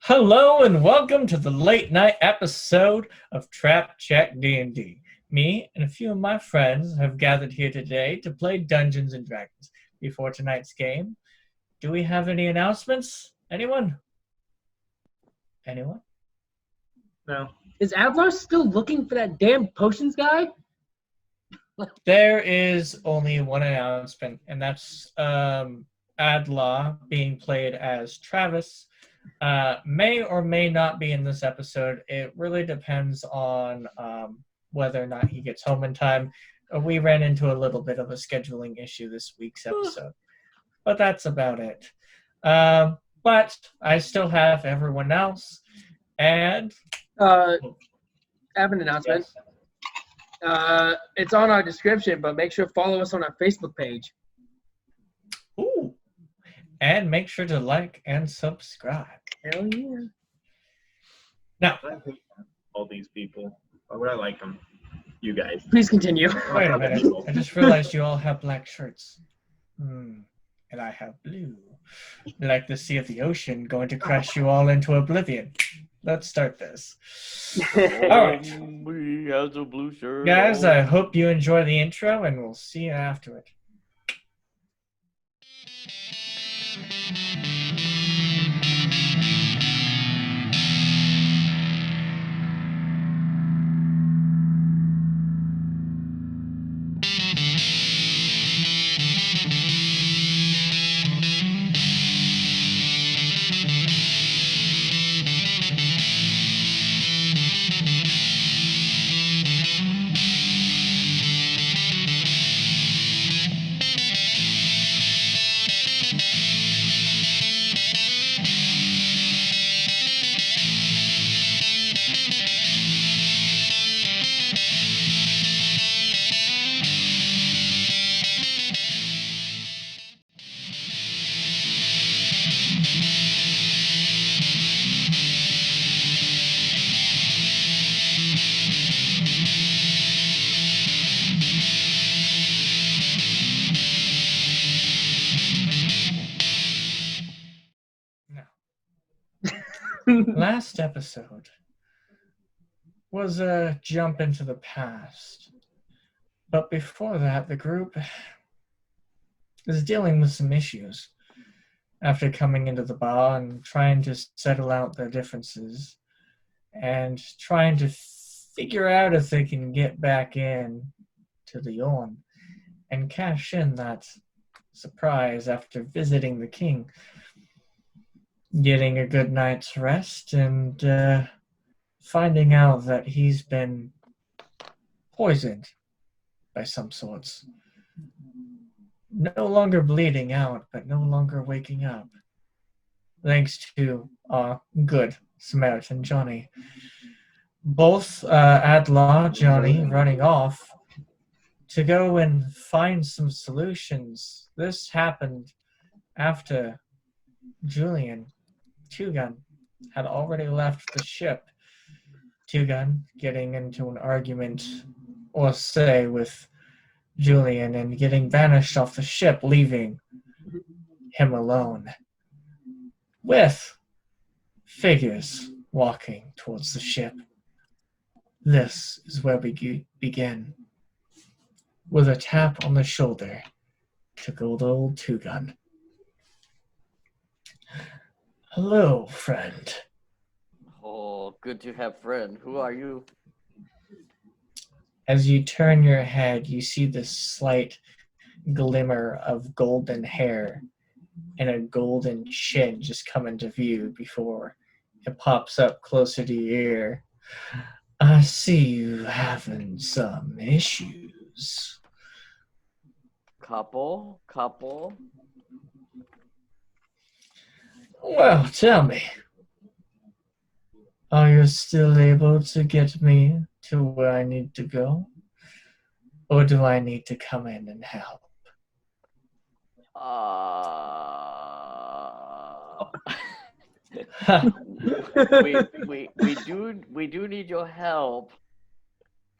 Hello and welcome to the late night episode of Trap Check D&D. Me and a few of my friends have gathered here today to play Dungeons and Dragons. Before tonight's game, do we have any announcements? Anyone? No. Is Adlar still looking for that damn potions guy? There is only one announcement, and that's Adla being played as Travis. May or may not be in this episode. It really depends on whether or not he gets home in time. We ran into a little bit of a scheduling issue this week's episode, but that's about it. But I still have everyone else, and I have an announcement. yes. It's on our description, but make sure to follow us on our Facebook page. Ooh. And make sure to like and subscribe. Hell yeah. Now, I hate all these people. Why would I like them? You guys. Please continue. wait a minute. I just realized you all have black shirts. And I have blue. Like the sea of the ocean, going to crash you all into oblivion. Let's start this. All right. He has a blue shirt. Guys, I hope you enjoy the intro, and we'll see you after it. Last episode was a jump into the past. But before that, the group is dealing with some issues after coming into the bar and trying to settle out their differences and trying to figure out if they can get back in to the Yorn and cash in that surprise after visiting the king, getting a good night's rest, and finding out that he's been poisoned by some sorts. No longer bleeding out, but no longer waking up. Thanks to our good Samaritan Johnny. Both Adla, Johnny, running off to go and find some solutions. This happened after Julian, Two Gun, had already left the ship. Two Gun getting into an argument, or say, with Julian and getting banished off the ship, leaving him alone, with figures walking towards the ship. This is where we begin, with a tap on the shoulder to good old Two Gun. Hello, friend. Oh, good to have friend. Who are you? As you turn your head, you see this slight glimmer of golden hair and a golden chin just come into view before it pops up closer to your ear. I see you having some issues. Couple. Well, tell me, are you still able to get me to where I need to go? Or do I need to come in and help? we do need your help.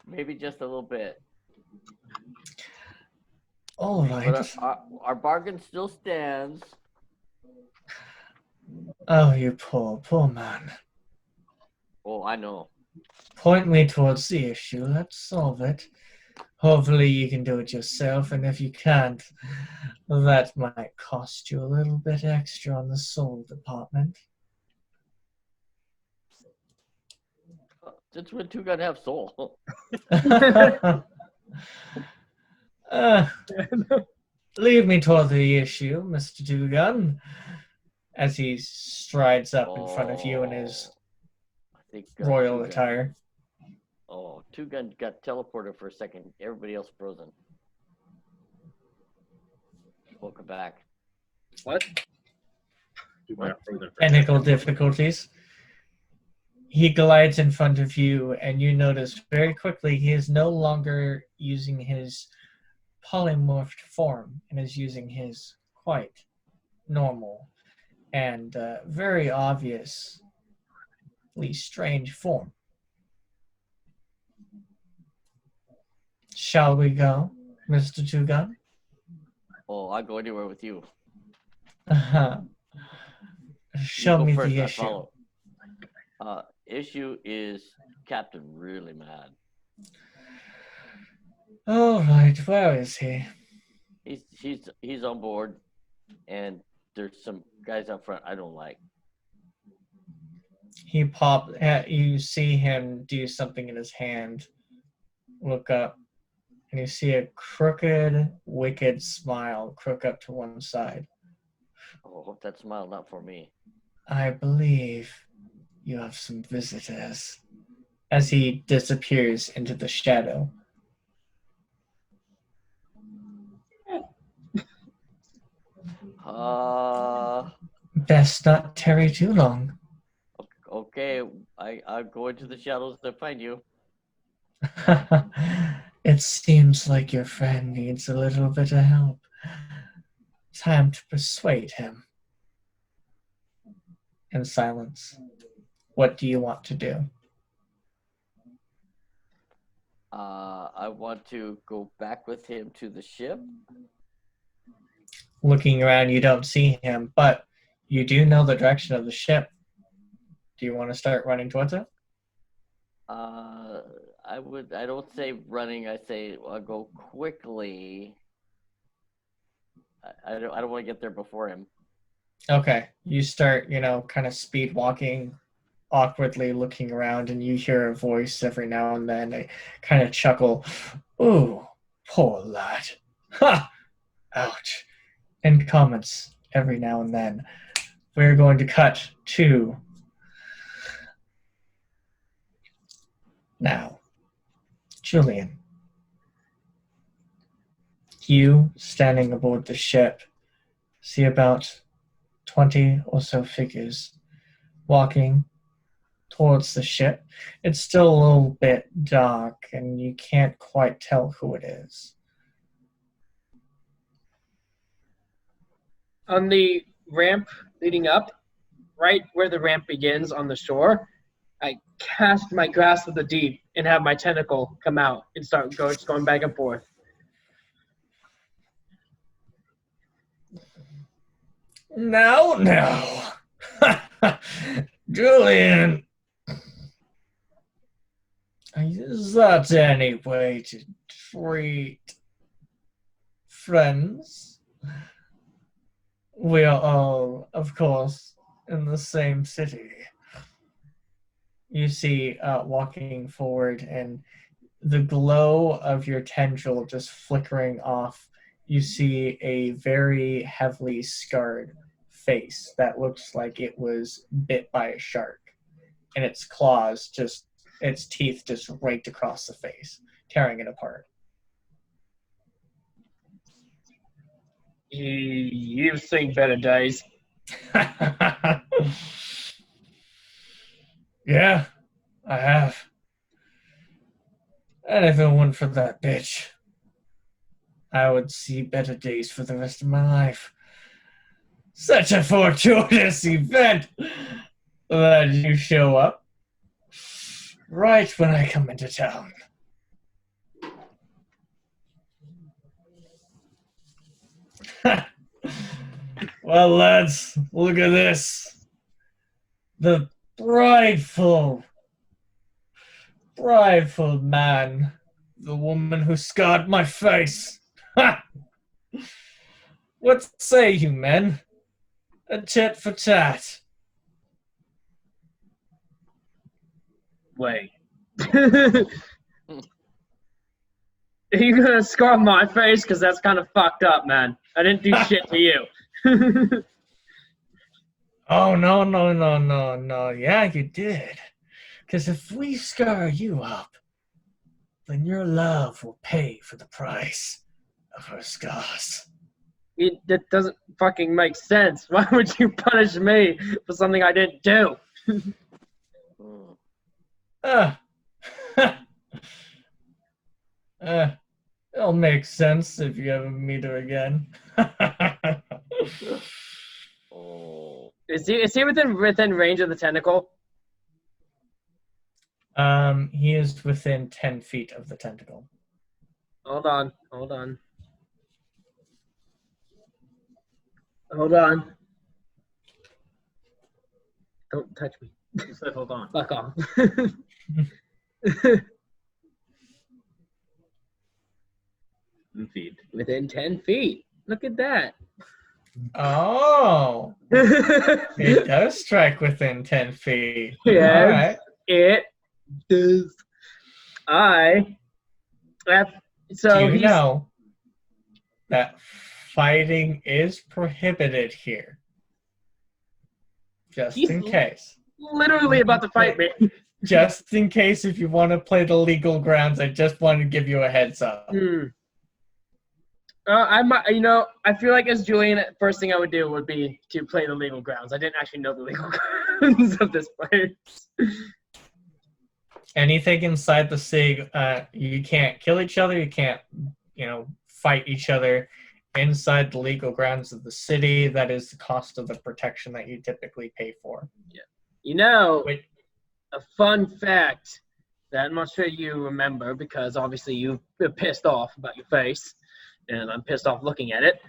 Maybe just a little bit. All right. But our bargain still stands. Oh, you poor, poor man. Oh, I know. Point me towards the issue. Let's solve it. Hopefully you can do it yourself, and if you can't, that might cost you a little bit extra on the soul department. Since when two gun have soul? uh, lead me toward the issue, Mr. Two-Gun, as he strides up in front of you in his I think royal Two Gun. attire. Oh, Two Gun got teleported for a second. Everybody else frozen. Welcome back. What? Dude, got frozen for a Technical second. difficulties. He glides in front of you, and you notice very quickly he is no longer using his polymorphed form and is using his quite normal and very obviously strange form. Shall we go, Mr. Two-Gun? Oh, I'll go anywhere with you. Show You go me first, the I issue. follow. Issue is Captain really mad. All right, where is he? He's on board, and there's some guys up front I don't like. He you see him do something in his hand, look up, and you see a crooked, wicked smile crook up to one side. Oh, hope that smile not for me. I believe you have some visitors. As he disappears into the shadow. Best not tarry too long. Okay, I'll go into the shadows to find you. It seems like your friend needs a little bit of help. Time to persuade him. In silence. What do you want to do? I want to go back with him to the ship. Looking around, you don't see him, but you do know the direction of the ship. Do you want to start running towards it? I don't say running, I say I'll go quickly. I don't want to get there before him. Okay. You start, kind of speed walking, awkwardly looking around, and you hear a voice every now and then. A kind of chuckle. Ooh, poor lad. Ha! Ouch. And comments every now and then. We're going to cut to now. Julian. You, standing aboard the ship, see about 20 or so figures walking towards the ship. It's still a little bit dark, and you can't quite tell who it is. On the ramp leading up, right where the ramp begins on the shore, I cast my grasp of the deep and have my tentacle come out and start going back and forth. No. Julian, is that any way to treat friends? We are all, of course, in the same city. You see, walking forward, and the glow of your tendril just flickering off, you see a very heavily scarred face that looks like it was bit by a shark. And its teeth just raked across the face, tearing it apart. You've seen better days. Yeah, I have. And if it weren't for that bitch, I would see better days for the rest of my life. Such a fortuitous event that you show up right when I come into town. Well, lads, look at this. The prideful man. The woman who scarred my face. Ha! What say you, men? A tit for tat. Wait. Are you gonna scar my face? Because that's kind of fucked up, man. I didn't do shit to you. Oh, no. Yeah, you did. Because if we scar you up, then your love will pay for the price of her scars. That doesn't fucking make sense. Why would you punish me for something I didn't do? Mm. Ah. It'll make sense if you ever meet her again. Oh. Is he within range of the tentacle? He is within 10 feet of the tentacle. Hold on. Don't touch me. You said hold on. Fuck off. 10 feet. Within 10 feet. Look at that. Oh, it does strike within 10 feet. Yes. All right. It does. So Do you he's know that fighting is prohibited here? Just He's- in case. literally about to fight me. Just in case if you want to play the legal grounds, I just wanted to give you a heads up. I might, I feel like as Julian, first thing I would do would be to play the legal grounds. I didn't actually know the legal grounds of this place. Anything inside the SIG, you can't kill each other, you can't, fight each other inside the legal grounds of the city. That is the cost of the protection that you typically pay for. A fun fact that I'm not sure you remember because obviously you've been pissed off about your face, and I'm pissed off looking at it.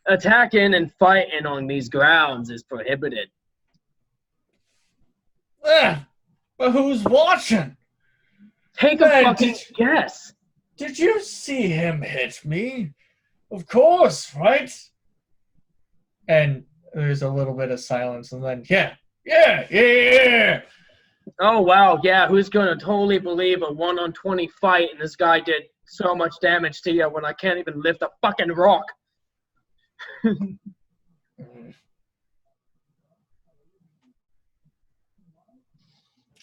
Attacking and fighting on these grounds is prohibited. But who's watching? Take a Man, fucking guess. Did you see him hit me? Of course, right? And there's a little bit of silence, and then, yeah. Oh, wow, yeah, who's going to totally believe a 1-on-20 fight and this guy did so much damage to you when I can't even lift a fucking rock?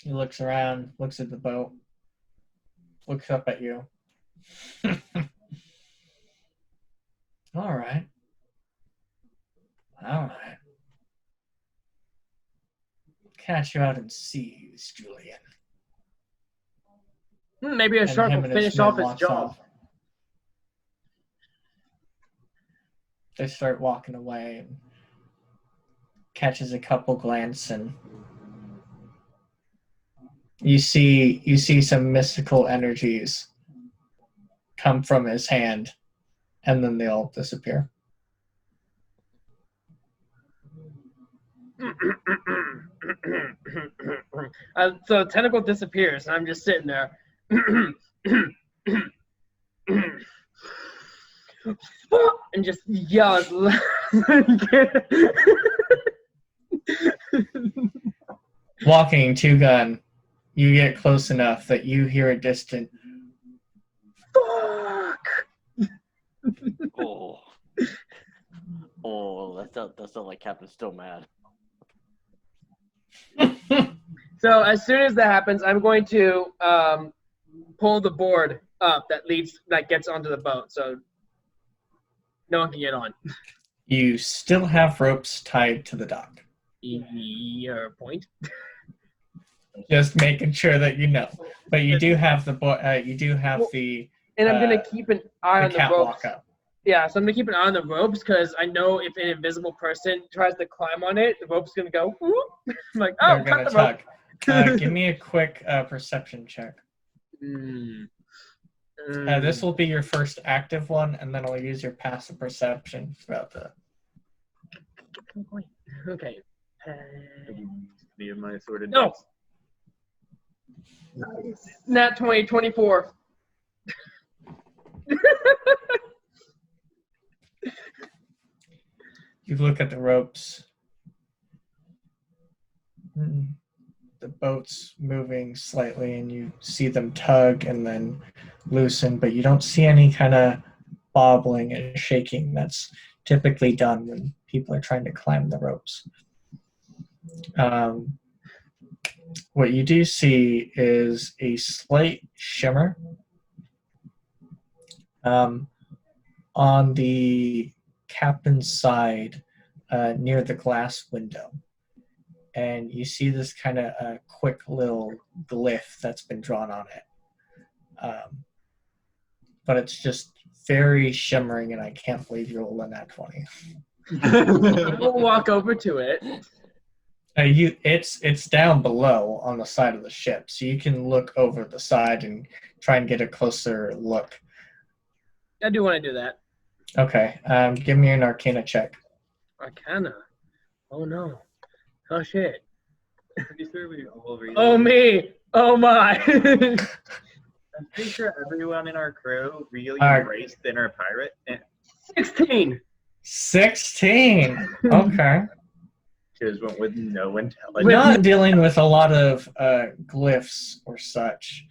He looks around, looks at the boat, looks up at you. All right. Catch you out in seas, Julian. Maybe a And shark him will and his finish men off its walks job. off. They start walking away and catches a couple glance, and you see some mystical energies come from his hand, and then they all disappear. So tentacle disappears, and I'm just sitting there. And just yell as loud as I can. Walking two gun, you get close enough that you hear a distant Fuck! That sounds like Captain's still mad. So as soon as that happens, I'm going to pull the board up that gets onto the boat, so no one can get on. You still have ropes tied to the dock. Your point. Just making sure that you know. But you do have the And I'm gonna keep an eye on the catwalk ropes. up. Yeah, so I'm gonna keep an eye on the ropes because I know if an invisible person tries to climb on it, the rope's gonna go. Whoop. I'm like, oh, They're cut gonna the rope. tug. Give me a quick perception check. This will be your first active one, and then I'll use your passive perception throughout the. Okay. Be my sword of No. dice. Nat 20, 24. You look at the ropes. The boat's moving slightly, and you see them tug and then loosen, but you don't see any kind of bobbling and shaking that's typically done when people are trying to climb the ropes. What you do see is a slight shimmer on the captain's side near the glass window. And you see this kind of quick little glyph that's been drawn on it. But it's just very shimmering, and I can't believe you're rolling that 20. I will walk over to it. It's down below on the side of the ship, so you can look over the side and try and get a closer look. I do want to do that. Okay, give me an Arcana check. Arcana. Oh no. Oh shit. Pretty sure we all read Oh me. Oh my. I'm pretty sure everyone in our crew really Alright. embraced the inner pirate. And 16. 16. Okay. just went with no We're intelligence. not dealing with a lot of glyphs or such.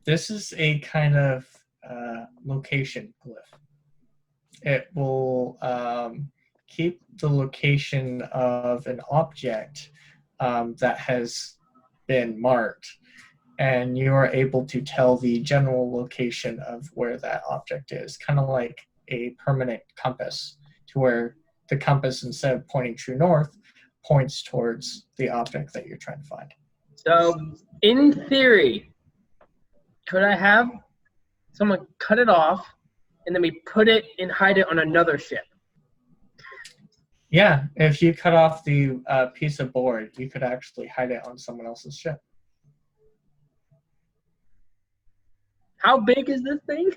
This is a kind of location glyph. It will keep the location of an object that has been marked, and you are able to tell the general location of where that object is, kind of like a permanent compass, to where the compass, instead of pointing true north, points towards the object that you're trying to find. So, in theory, could I have someone cut it off and then we put it and hide it on another ship? Yeah, if you cut off the piece of board, you could actually hide it on someone else's ship. How big is this thing?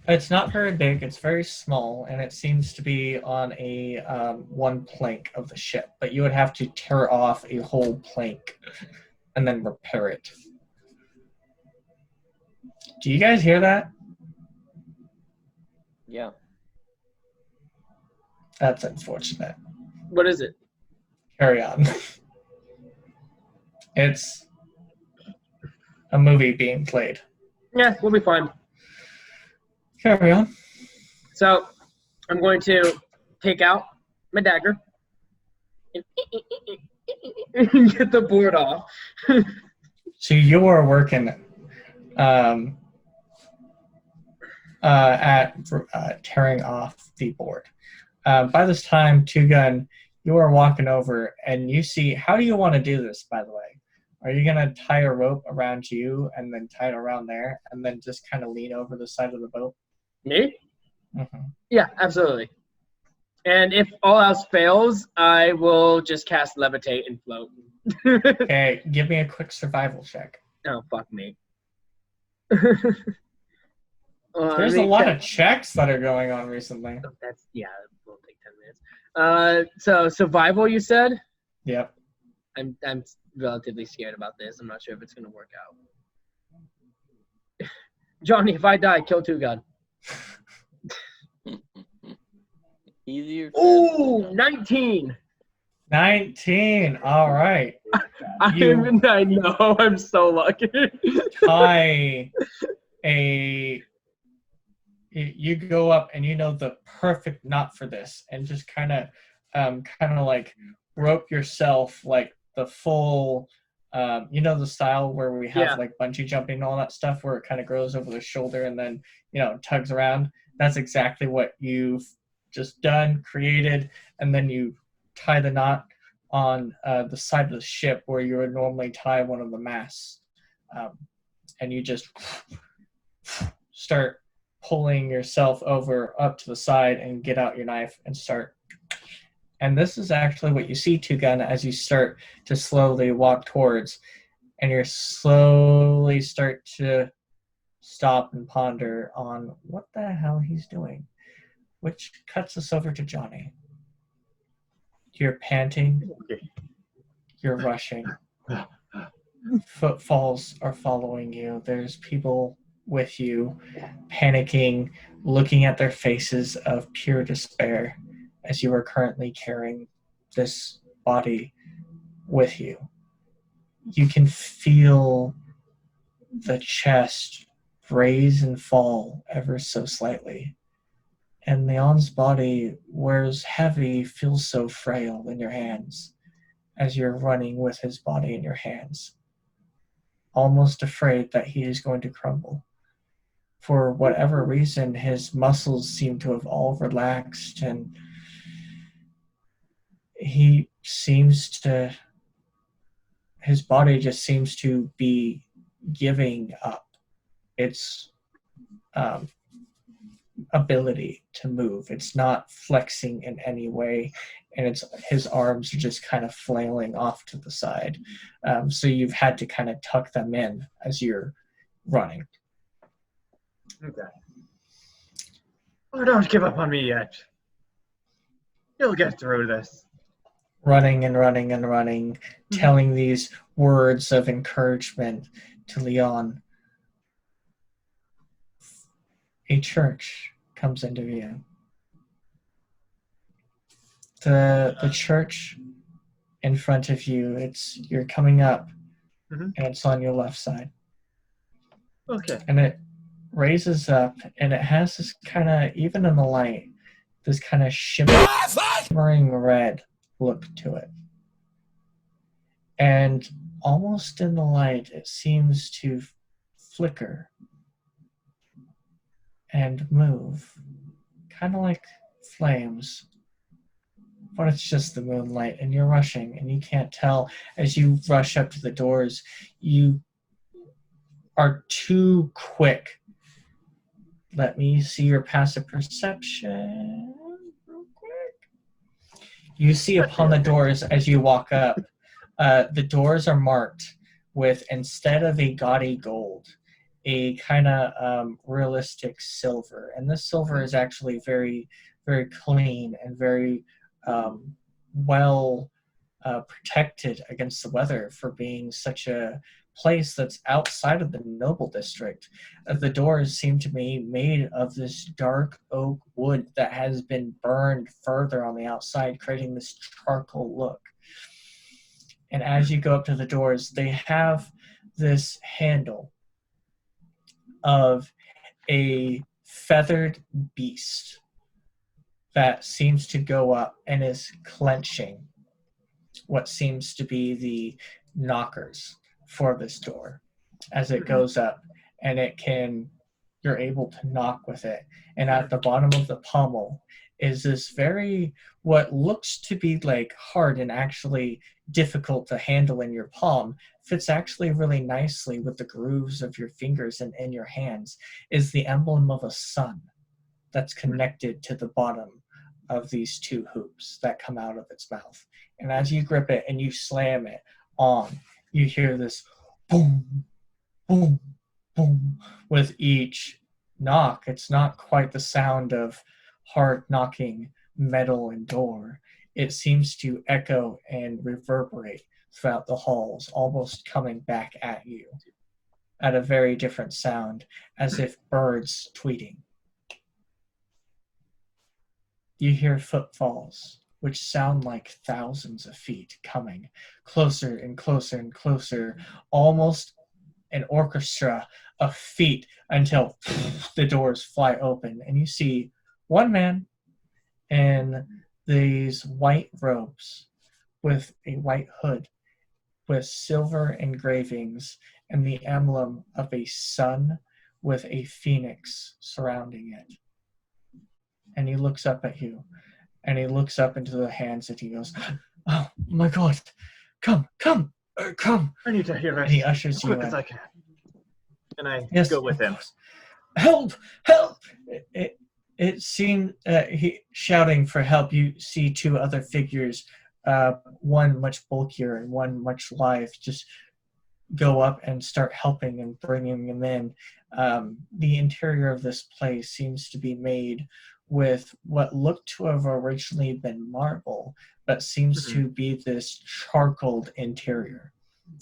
It's not very big, it's very small, and it seems to be on a one plank of the ship, but you would have to tear off a whole plank and then repair it. Do you guys hear that? Yeah. That's unfortunate. What is it? Carry on. It's a movie being played. Yeah, we'll be fine. Carry on. So, I'm going to take out my dagger and get the board off. So you are working at tearing off the board. By this time, Two Gun, you are walking over, and you see. How do you want to do this? By the way, are you gonna tie a rope around you and then tie it around there, and then just kind of lean over the side of the boat? Me? Mm-hmm. Yeah, absolutely. And if all else fails, I will just cast levitate and float. Okay, give me a quick survival check. Oh, fuck me. There's a lot of checks that are going on recently. That's, yeah, it will take 10 minutes. So survival, you said? Yep. I'm relatively scared about this. I'm not sure if it's gonna work out. Johnny, if I die, kill Two Gun. Easier. Ooh, 19. 19. All right. I know. I'm so lucky. You go up and you know the perfect knot for this, and just kind of like rope yourself like the full, the style where we have like bungee jumping and all that stuff, where it kind of grows over the shoulder and then tugs around. That's exactly what you've just done, created, and then you tie the knot on the side of the ship where you would normally tie one of the masts, and you just start pulling yourself over up to the side and get out your knife and start. And this is actually what you see, Two Gun, as you start to slowly walk towards, and you slowly start to stop and ponder on what the hell he's doing, which cuts us over to Johnny. You're panting. Okay. You're rushing. Footfalls are following you. There's people with you, panicking, looking at their faces of pure despair as you are currently carrying this body with you. You can feel the chest raise and fall ever so slightly. And Leon's body, whereas heavy, feels so frail in your hands as you're running with his body in your hands, almost afraid that he is going to crumble. For whatever reason, his muscles seem to have all relaxed, and he seems to, his body just seems to be giving up its um, ability to move. It's not flexing in any way, and his arms are just kind of flailing off to the side. So you've had to kind of tuck them in as you're running. Okay. Oh, don't give up on me yet. You'll get through this. Running and running and running, telling these words of encouragement to Leon. A church comes into view. The church in front of you, you're coming up, and it's on your left side. Okay. And it raises up, and it has this kind of, even in the light, this kind of shimmering red look to it. And almost in the light, it seems to flicker and move, kind of like flames. But it's just the moonlight, and you're rushing, and you can't tell. As you rush up to the doors, you are too quick. Let me see your passive perception real quick. You see upon the doors as you walk up, the doors are marked with, instead of a gaudy gold, a kind of realistic silver. And this silver is actually very, very clean and very well protected against the weather for being such a place that's outside of the noble district. The doors seem to be made of this dark oak wood that has been burned further on the outside, creating this charcoal look. And as you go up to the doors, they have this handle of a feathered beast that seems to go up and is clenching what seems to be the knockers for this door as it goes up, and you're able to knock with it. And at the bottom of the pommel is this very, what looks to be like hard and actually difficult to handle in your palm, fits actually really nicely with the grooves of your fingers and in your hands, is the emblem of a sun that's connected to the bottom of these two hoops that come out of its mouth. And as you grip it and you slam it on, you hear this boom, boom, boom with each knock. It's not quite the sound of hard knocking metal and door. It seems to echo and reverberate throughout the halls, almost coming back at you at a very different sound, as if birds tweeting. You hear footfalls, which sound like thousands of feet coming closer and closer and closer, almost an orchestra of feet, until the doors fly open and you see one man in these white robes with a white hood with silver engravings and the emblem of a sun with a phoenix surrounding it. And he looks up at you, and he looks up into the hands, and he goes, "Oh my God, come, come, come!" I need to hear it And he ushers as you quick in. as I can. And I Yes, go with him. Help! Help! It seemed he shouting for help. You see two other figures, one much bulkier and one much lithe, just go up and start helping and bringing him in. The interior of this place seems to be made with what looked to have originally been marble, but seems to be this charcoaled interior.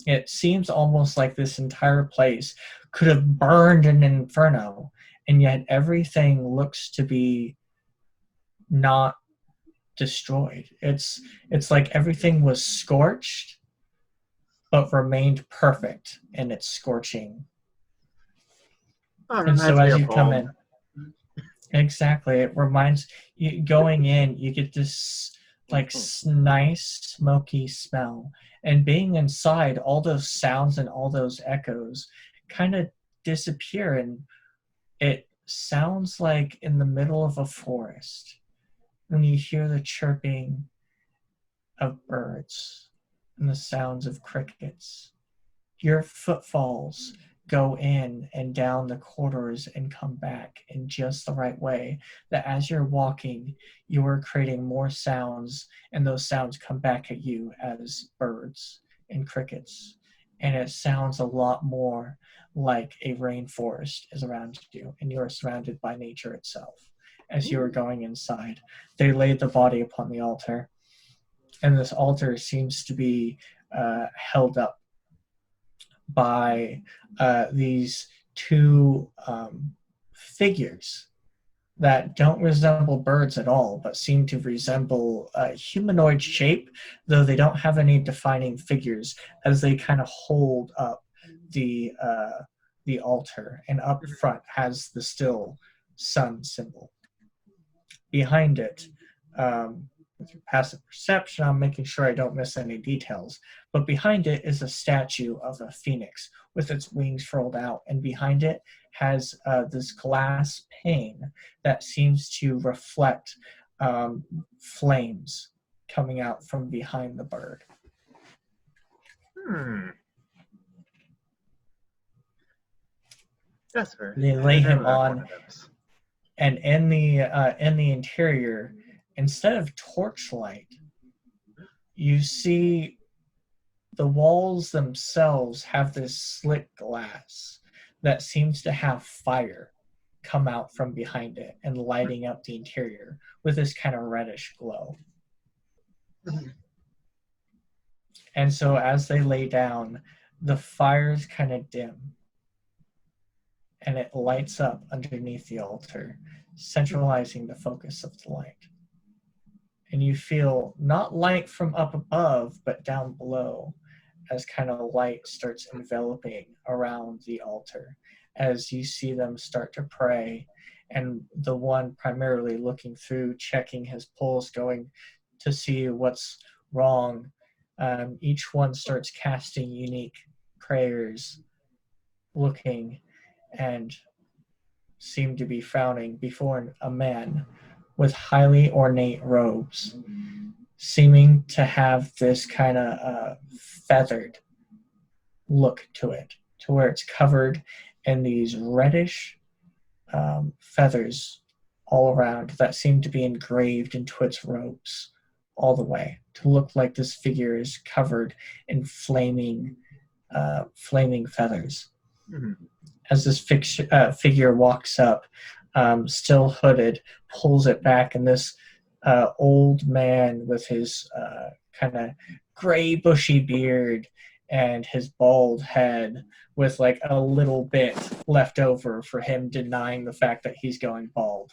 It seems almost like this entire place could have burned in an inferno, and yet everything looks to be not destroyed. It's like everything was scorched, but remained perfect in its scorching. Oh, And so reminds me as of you come home. in, exactly, it reminds you going in, you get this like nice smoky smell, and being inside, all those sounds and all those echoes kind of disappear, and it sounds like in the middle of a forest when you hear the chirping of birds and the sounds of crickets. Your footfalls go in and down the corridors and come back in just the right way, that as you're walking, you are creating more sounds, and those sounds come back at you as birds and crickets. And it sounds a lot more like a rainforest is around you, and you are surrounded by nature itself. As you are going inside, they laid the body upon the altar, and this altar seems to be held up by these two figures that don't resemble birds at all, but seem to resemble a humanoid shape, though they don't have any defining figures, as they kind of hold up the altar, and up front has the still sun symbol. Behind it, with your passive perception, I'm making sure I don't miss any details, but behind it is a statue of a phoenix with its wings furled out, and behind it has this glass pane that seems to reflect flames coming out from behind the bird. That's very. They lay I never him had one on, of those. and in the interior, instead of torchlight, you see the walls themselves have this slick glass that seems to have fire come out from behind it and lighting up the interior with this kind of reddish glow. And so as they lay down, the fires kind of dim, and it lights up underneath the altar, centralizing the focus of the light. And you feel not light from up above, but down below, as kind of light starts enveloping around the altar, as you see them start to pray, and the one primarily looking through, checking his pulse, going to see what's wrong. Each one starts casting unique prayers, looking, and seem to be frowning before a man with highly ornate robes, seeming to have this kind of feathered look to it, to where it's covered in these reddish feathers all around that seem to be engraved into its robes all the way, to look like this figure is covered in flaming feathers. Mm-hmm. As this figure walks up, still hooded, pulls it back, and this old man with his kind of gray bushy beard and his bald head with like a little bit left over for him denying the fact that he's going bald.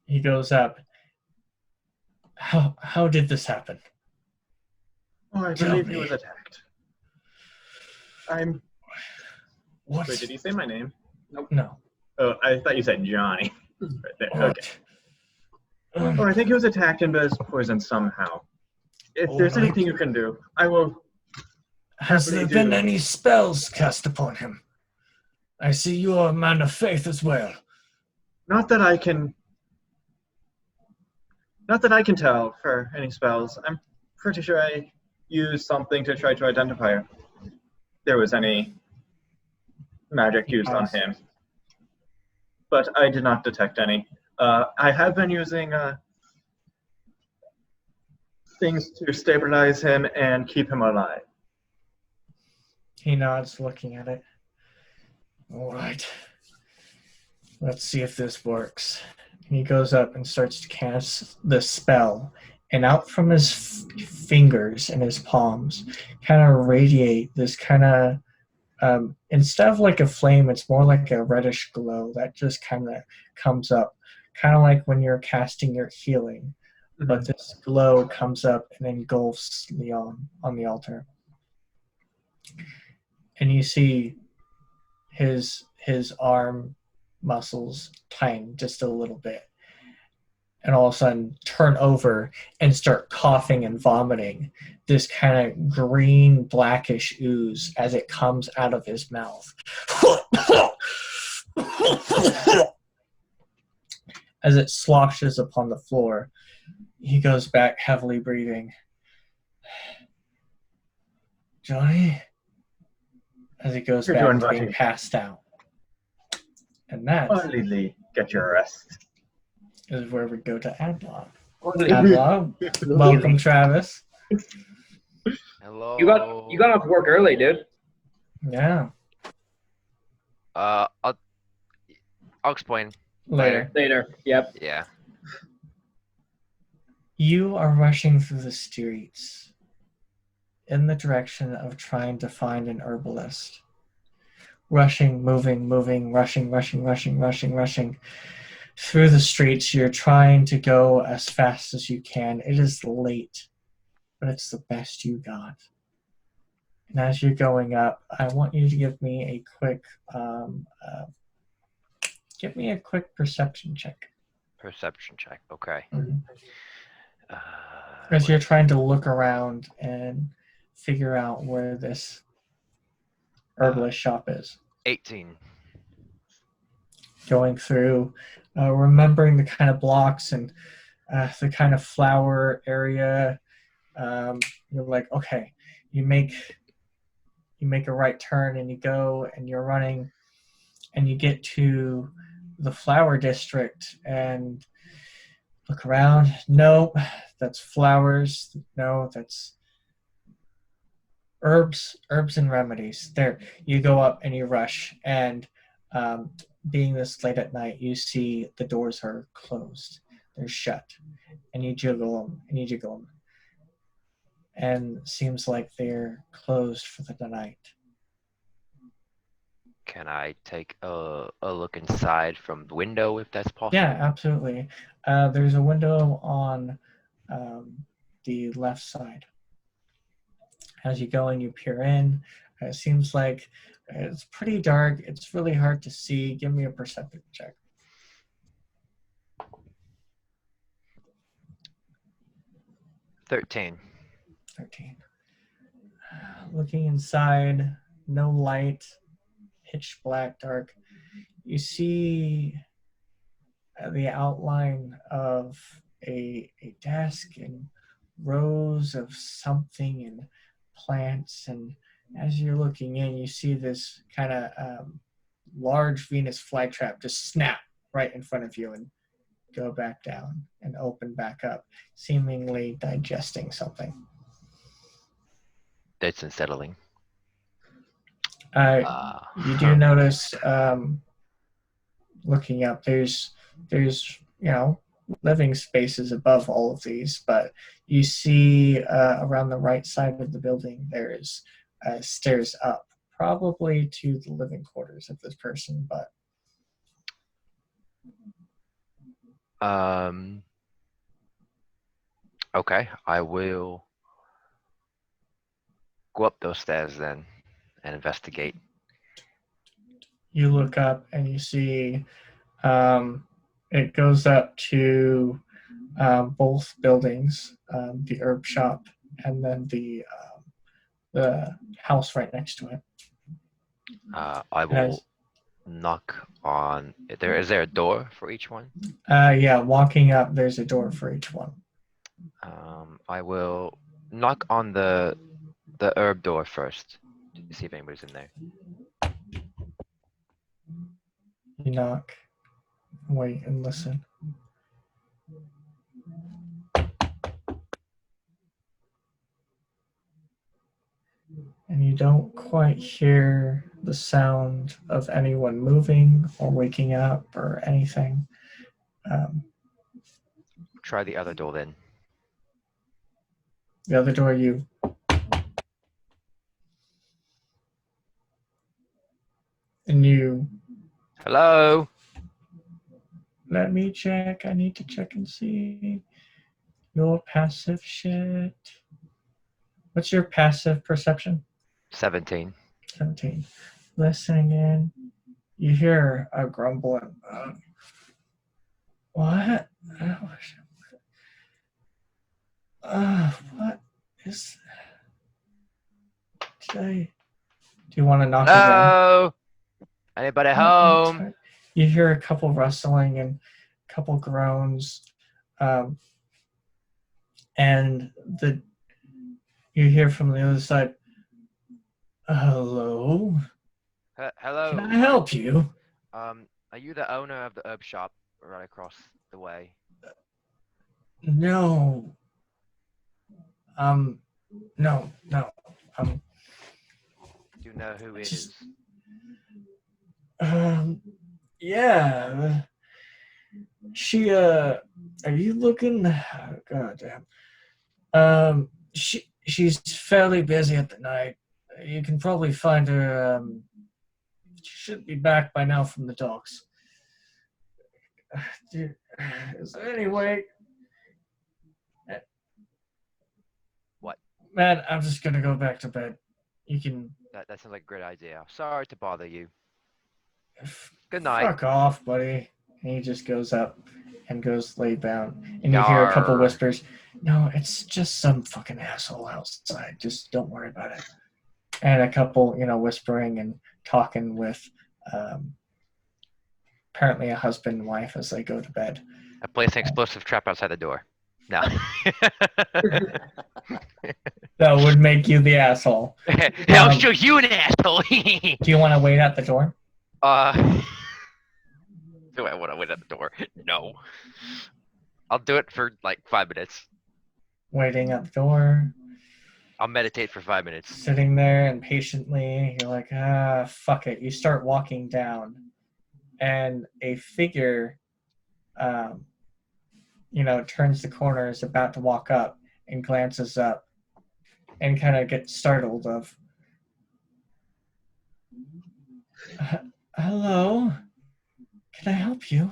He goes up. How did this happen? Oh, I Tell believe he me. was attacked. I'm. What? Wait, did he say my name? No. Oh, I thought you said Johnny. Right there. What? Okay. Oh, I think he was attacked and was poisoned somehow. If there's Alright. anything you can do, I will. Has there happily been do. any spells cast upon him? I see you are a man of faith as well. Not that I can tell for any spells. I'm pretty sure I used something to try to identify if there was any magic used on him. But I did not detect any. I have been using things to stabilize him and keep him alive. He nods, looking at it. All right. Let's see if this works. And he goes up and starts to cast the spell. And out from his fingers and his palms kind of radiate this kind of, instead of like a flame, it's more like a reddish glow that just kind of comes up. Kind of like when you're casting your healing. But this glow comes up and engulfs Leon on the altar. And you see his arm muscles tighten just a little bit, and all of a sudden turn over and start coughing and vomiting this kind of green blackish ooze as it comes out of his mouth. As it sloshes upon the floor, he goes back heavily breathing. Johnny? As he goes You're back doing to being right. passed out. And that Finally, get your rest. is where we go to Adlon. Really? Adlon, welcome, Travis. Hello. You got off work early, dude. Yeah, I'll explain. later. Later. Yep. Yeah. You are rushing through the streets in the direction of trying to find an herbalist. Rushing, moving, rushing through the streets. You're trying to go as fast as you can. It is late, but it's the best you got. And as you're going up, I want you to give me a quick perception check. Perception check. Okay. As you're trying to look around and figure out where this herbalist shop is. 18. Going through, remembering the kind of blocks and the kind of flower area. You're like, okay, you make a right turn and you go and you're running and you get to the flower district and look around. No, that's flowers. No, that's herbs and remedies. There, you go up and you rush, and being this late at night, you see the doors are closed. They're shut, and you jiggle them, and it seems like they're closed for the night. Can I take a look inside from the window if that's possible? Yeah, absolutely. There's a window on the left side. As you go and you peer in, it seems like it's pretty dark. It's really hard to see. Give me a perception check. 13. 13. Looking inside, no light, pitch black, dark. You see the outline of a desk and rows of something and plants, and as you're looking in, you see this kind of large Venus flytrap just snap right in front of you and go back down and open back up, seemingly digesting something. That's unsettling. You do notice, looking up, there's living spaces above all of these, but you see around the right side of the building there's stairs up, probably to the living quarters of this person, but Okay, I will go up those stairs then and investigate. you look up and you see it goes up to both buildings, the herb shop and then the house right next to it. I will knock on. Is there a door for each one? Yeah, walking up, there's a door for each one. I will knock on the herb door first to see if anybody's in there. You knock, wait, and listen. And you don't quite hear the sound of anyone moving or waking up or anything. Try the other door then. The other door, you and you. Hello? Let me check. I need to check and see your passive shit. What's your passive perception? 17. 17. Listening in. You hear a grumbling. What? What is. Do you want to knock again? Hello? Anybody home? You hear a couple rustling and a couple groans, and you hear from the other side. Hello. Hello? Can I help you? Are you the owner of the herb shop right across the way? No. No. Do you know who it Just- is? Yeah. She, are you looking? Oh, God damn. She's fairly busy at the night. You can probably find her, she should be back by now from the docks. Is there any way? What? Man, I'm just gonna go back to bed. You can That sounds like a great idea. Sorry to bother you. Good night. fuck off, buddy. And he just goes up and goes lay down. And you hear a couple Yarr. whispers. No, it's just some fucking asshole outside. Just don't worry about it. And a couple, whispering and talking with apparently a husband and wife as they go to bed. I place an explosive trap outside the door. No. That would make you the asshole. I'll show you an asshole. Do you want to wait at the door? Do I want to wait at the door? No. I'll do it for like 5 minutes. Waiting at the door, I'll meditate for 5 minutes. sitting there and patiently, you're like, fuck it. You start walking down, and a figure, turns the corner, is about to walk up, and glances up, and kind of gets startled of, hello, can I help you?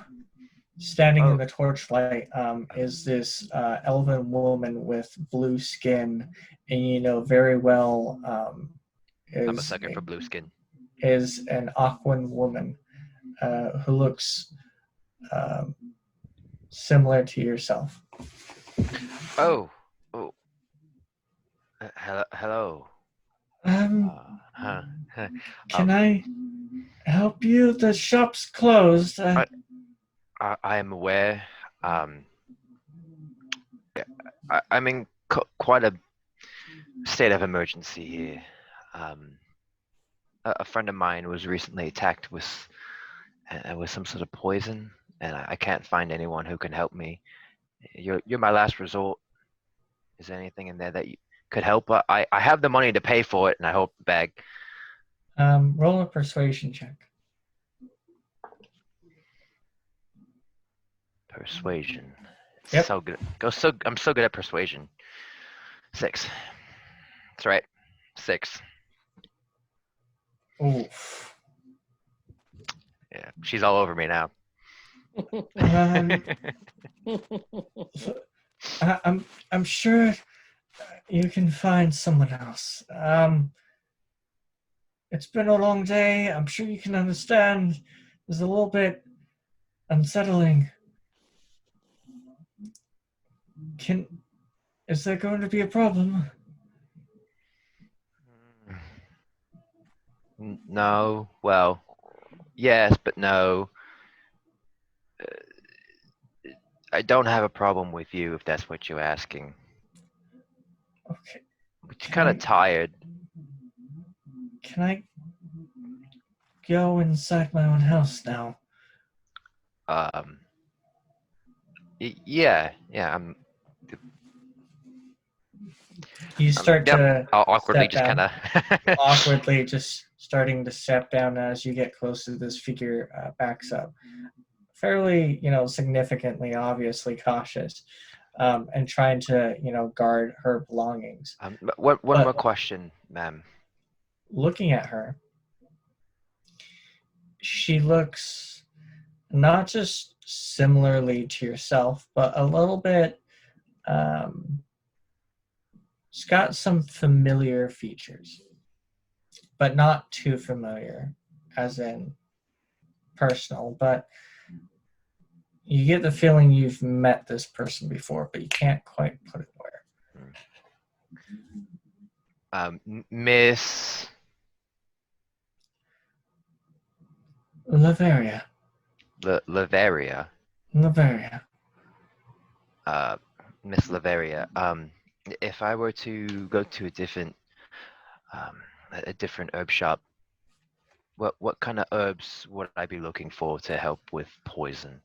Standing in the torchlight is this elven woman with blue skin, and very well I'm a sucker for blue skin. is an Aquan woman who looks similar to yourself. Oh. Hello. Can I help you? The shop's closed. I am aware. I'm in quite a state of emergency here. A friend of mine was recently attacked with some sort of poison, and I can't find anyone who can help me. You're my last resort. Is there anything in there that you could help? I have the money to pay for it, and I hope the bag. Roll a persuasion check. Persuasion. Yep. So good. I'm so good at persuasion. 6. That's right. 6. Oof. Yeah, she's all over me now. I'm sure you can find someone else. It's been a long day. I'm sure you can understand. It's a little bit unsettling. Is there going to be a problem? No. Well, yes, but no. I don't have a problem with you if that's what you're asking. Okay. But you're kind of tired. Can I go inside my own house now? Yeah. You start to I'll awkwardly step just kind down. of Awkwardly just starting to step down. As you get closer, this figure backs up, fairly, significantly, obviously cautious, and trying to, guard her belongings. But one But- more question, ma'am. Looking at her, she looks not just similarly to yourself, but a little bit. She's got some familiar features, but not too familiar, as in personal. But you get the feeling you've met this person before, but you can't quite put it where. Miss Lavaria. Lavaria. Lavaria. Miss Lavaria. If I were to go to a different herb shop, what kind of herbs would I be looking for to help with poison?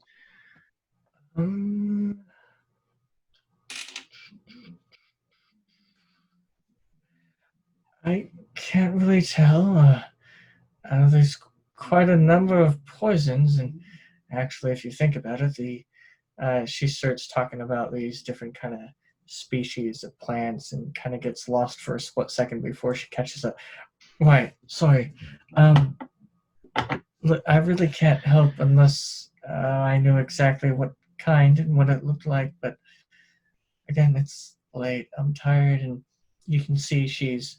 I can't really tell. There's quite a number of poisons, and actually, if you think about it, she starts talking about these different kind of species of plants, and kind of gets lost for a split second before she catches up. Right, sorry. Look, I really can't help unless I knew exactly what kind and what it looked like. But again, it's late. I'm tired, and you can see she's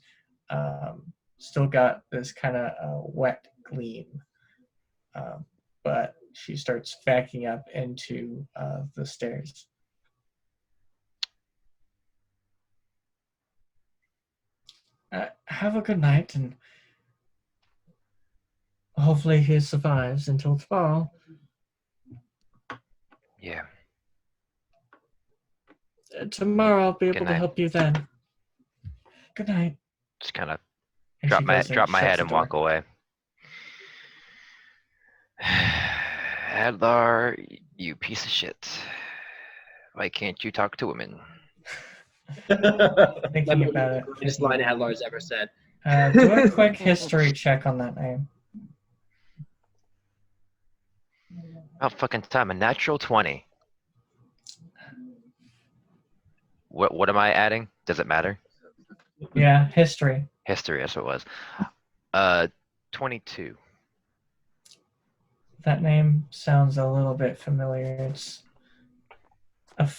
still got this kind of wet gleam. But she starts backing up into the stairs. Have a good night, and hopefully he survives until tomorrow. Yeah. Tomorrow I'll be able Good to night. help you then. Good night. Just kind of And drop she my goes and drop my shuts head the and door. walk away. Adlar, you piece of shit. Why can't you talk to women? Thinking That'd be about the it. greatest line Adlar's ever said. Do a quick history check on that name. About fucking time. A natural 20. What am I adding? Does it matter? Yeah, history. History, that's what it was. 22. That name sounds a little bit familiar. It's a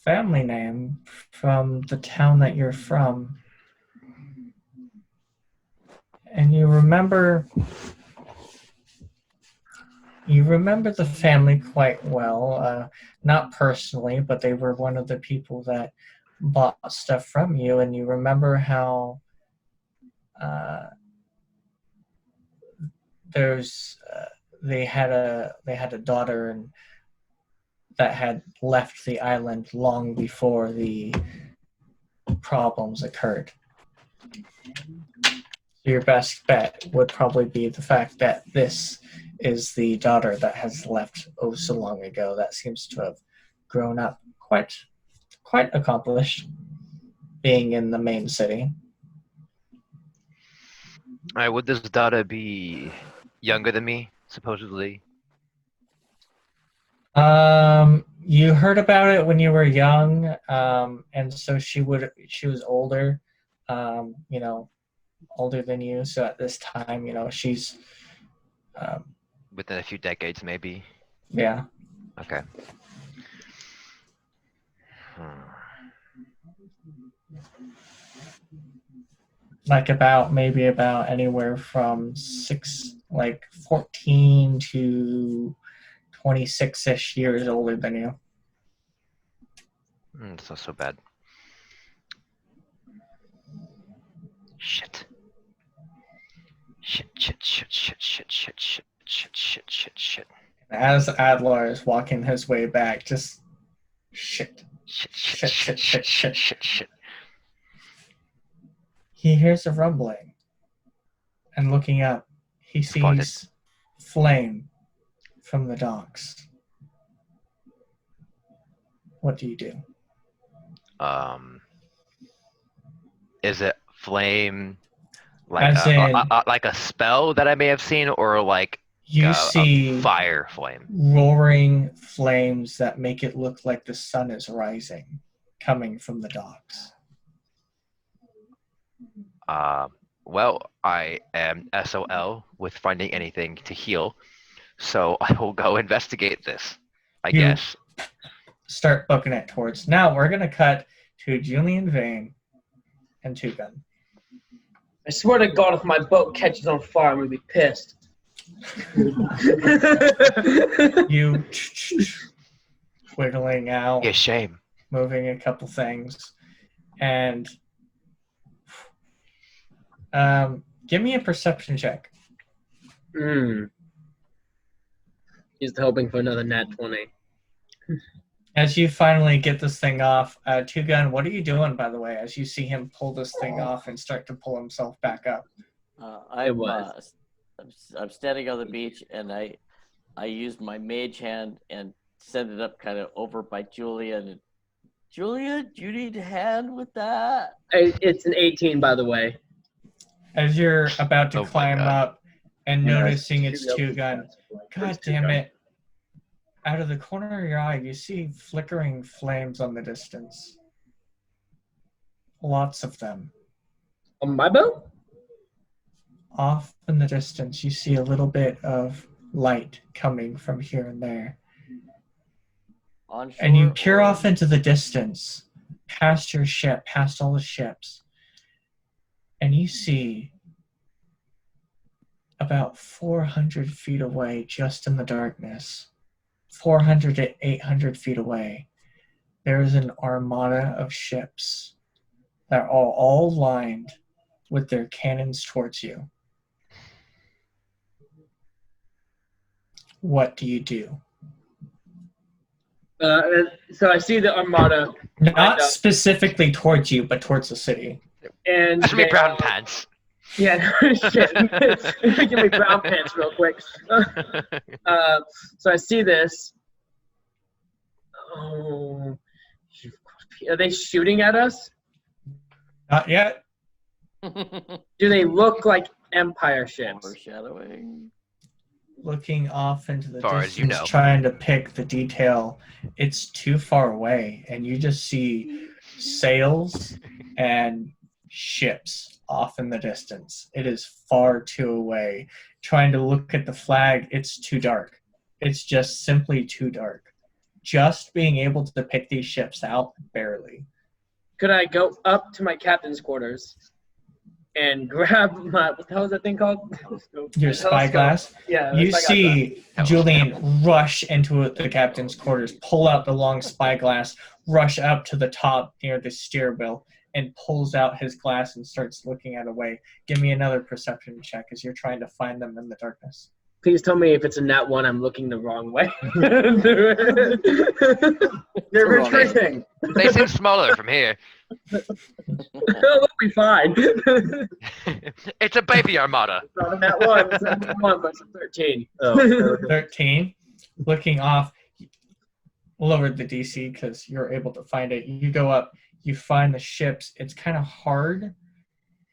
family name from the town that you're from. And you remember the family quite well. Not personally, but they were one of the people that bought stuff from you, and you remember how they had a daughter, and that had left the island long before the problems occurred. So your best bet would probably be the fact that this is the daughter that has left oh so long ago. That seems to have grown up quite accomplished, being in the main city. All right, would this daughter be younger than me, supposedly? You heard about it when you were young, and so she was older, older than you. So at this time, she's, Within a few decades, maybe. yeah. Okay. Like maybe about anywhere from 14 to 26-ish years older than you. It's not so bad. Shit. Shit. As Adlar is walking his way back, just shit. Shit. He hears a rumbling, and looking up, he sees flame from the docks. What do you do? Is it flame As in, like a spell that I may have seen, or like you a see fire flame. roaring flames that make it look like the sun is rising, coming from the docks. Well, I am SOL with finding anything to heal, so I will go investigate this, I You guess. start booking it towards. Now we're gonna cut to Julian Vane and Two Gun. I swear to God, if my boat catches on fire, I'm gonna be pissed. You wiggling out, Yeah, shame. moving a couple things, and give me a perception check. He's hoping for another nat 20. As you finally get this thing off, Two Gun, what are you doing, by the way, as you see him pull this thing off and start to pull himself back up? I'm standing on the beach, and I used my mage hand and send it up kind of over by Julian. And, Julian, do you need a hand with that? It's an 18, by the way. As you're about to Oh my climb God. up and Yeah, noticing it's shoot Two up Gun, like God first Two damn Gun. it. Out of the corner of your eye, you see flickering flames on the distance. Lots of them. On my boat? Off in the distance, you see a little bit of light coming from here and there. Onshore, And you peer or- off into the distance, past your ship, past all the ships, and you see about 400 feet away, just in the darkness, 400 to 800 feet away, there is an armada of ships that are all lined with their cannons towards you. What do you do? So I see the armada, Not specifically towards you, but towards the city. and That's me they brown are- pants. Yeah, no shit. Give me brown pants real quick. So I see this. Oh, are they shooting at us? Not yet. Do they look like Empire ships? Foreshadowing. Looking off into the Far as you distance, know. trying to pick the detail. It's too far away, and you just see sails and ships off in the distance. It is far too away. Trying to look at the flag, it's too dark. It's just simply too dark. Just being able to pick these ships out, barely. Could I go up to my captain's quarters and grab my, what the hell is that thing called? Your spyglass. Yeah. You spyglass. see Julian rush into the captain's quarters, pull out the long spyglass, rush up to the top near the steer wheel, and pulls out his glass and starts looking at a way. Give me another perception check as you're trying to find them in the darkness. Please tell me if it's a nat 1, I'm looking the wrong way. You're retreating. They seem smaller from here. It'll be fine. It's a baby armada. Not a nat one. It's not a 1, but it's a 13. Oh, 13. Looking off, lowered the DC because you're able to find it. You go up, you find the ships. It's kind of hard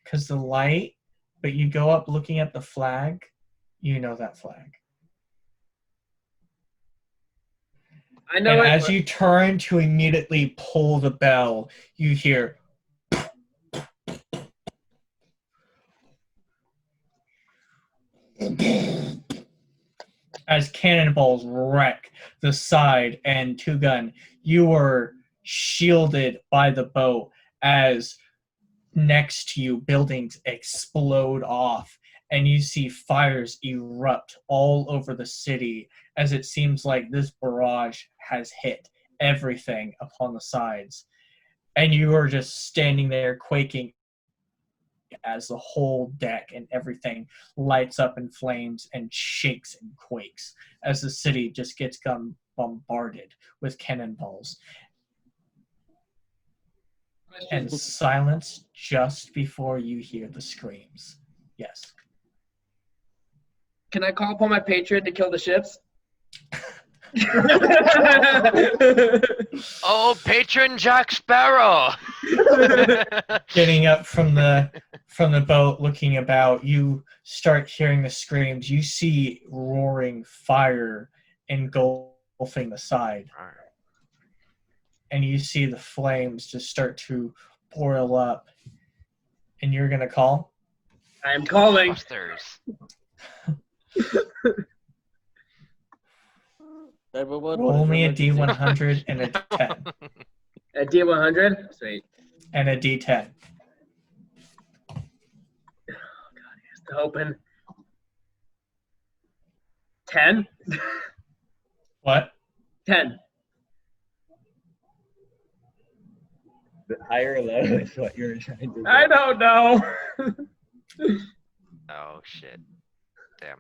because the light, but you go up looking at the flag. You know that flag. I know And it. as you turn to immediately pull the bell, you hear as cannonballs wreck the side and Two Gun. You were shielded by the boat as next to you buildings explode off and you see fires erupt all over the city as it seems like this barrage has hit everything upon the sides. And you are just standing there quaking as the whole deck and everything lights up in flames and shakes and quakes as the city just gets bombarded with cannonballs. And silence just before you hear the screams. Yes. Can I call upon my patriot to kill the ships? Oh, patron Jack Sparrow! Getting up from the boat, looking about, you start hearing the screams. You see roaring fire engulfing the side, and you see the flames just start to boil up. And you're gonna call? I am calling. Busters. Roll only a D100 and a 10. A D100? Sweet. And a D10. Here's the open. 10? What? 10. Higher or low is what you're trying to do. I don't know. Oh, shit. Damn.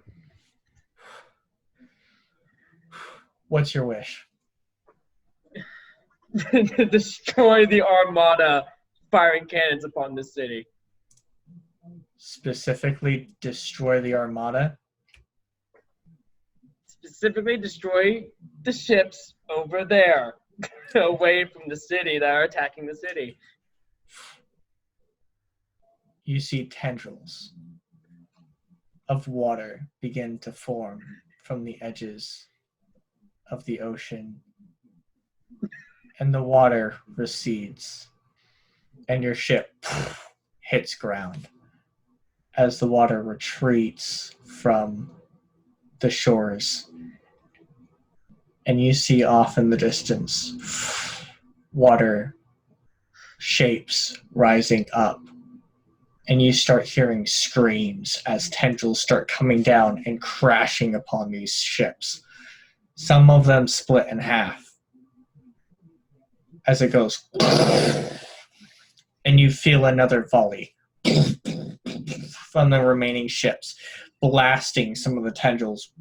What's your wish? Destroy the armada firing cannons upon the city. Specifically, destroy the armada? Specifically, destroy the ships over there, away from the city that are attacking the city. You see tendrils of water begin to form from the edges of the ocean, and the water recedes, and your ship hits ground as the water retreats from the shores, and you see off in the distance water shapes rising up, and you start hearing screams as tendrils start coming down and crashing upon these ships. Some of them split in half as it goes, and you feel another volley from the remaining ships, blasting some of the tendrils,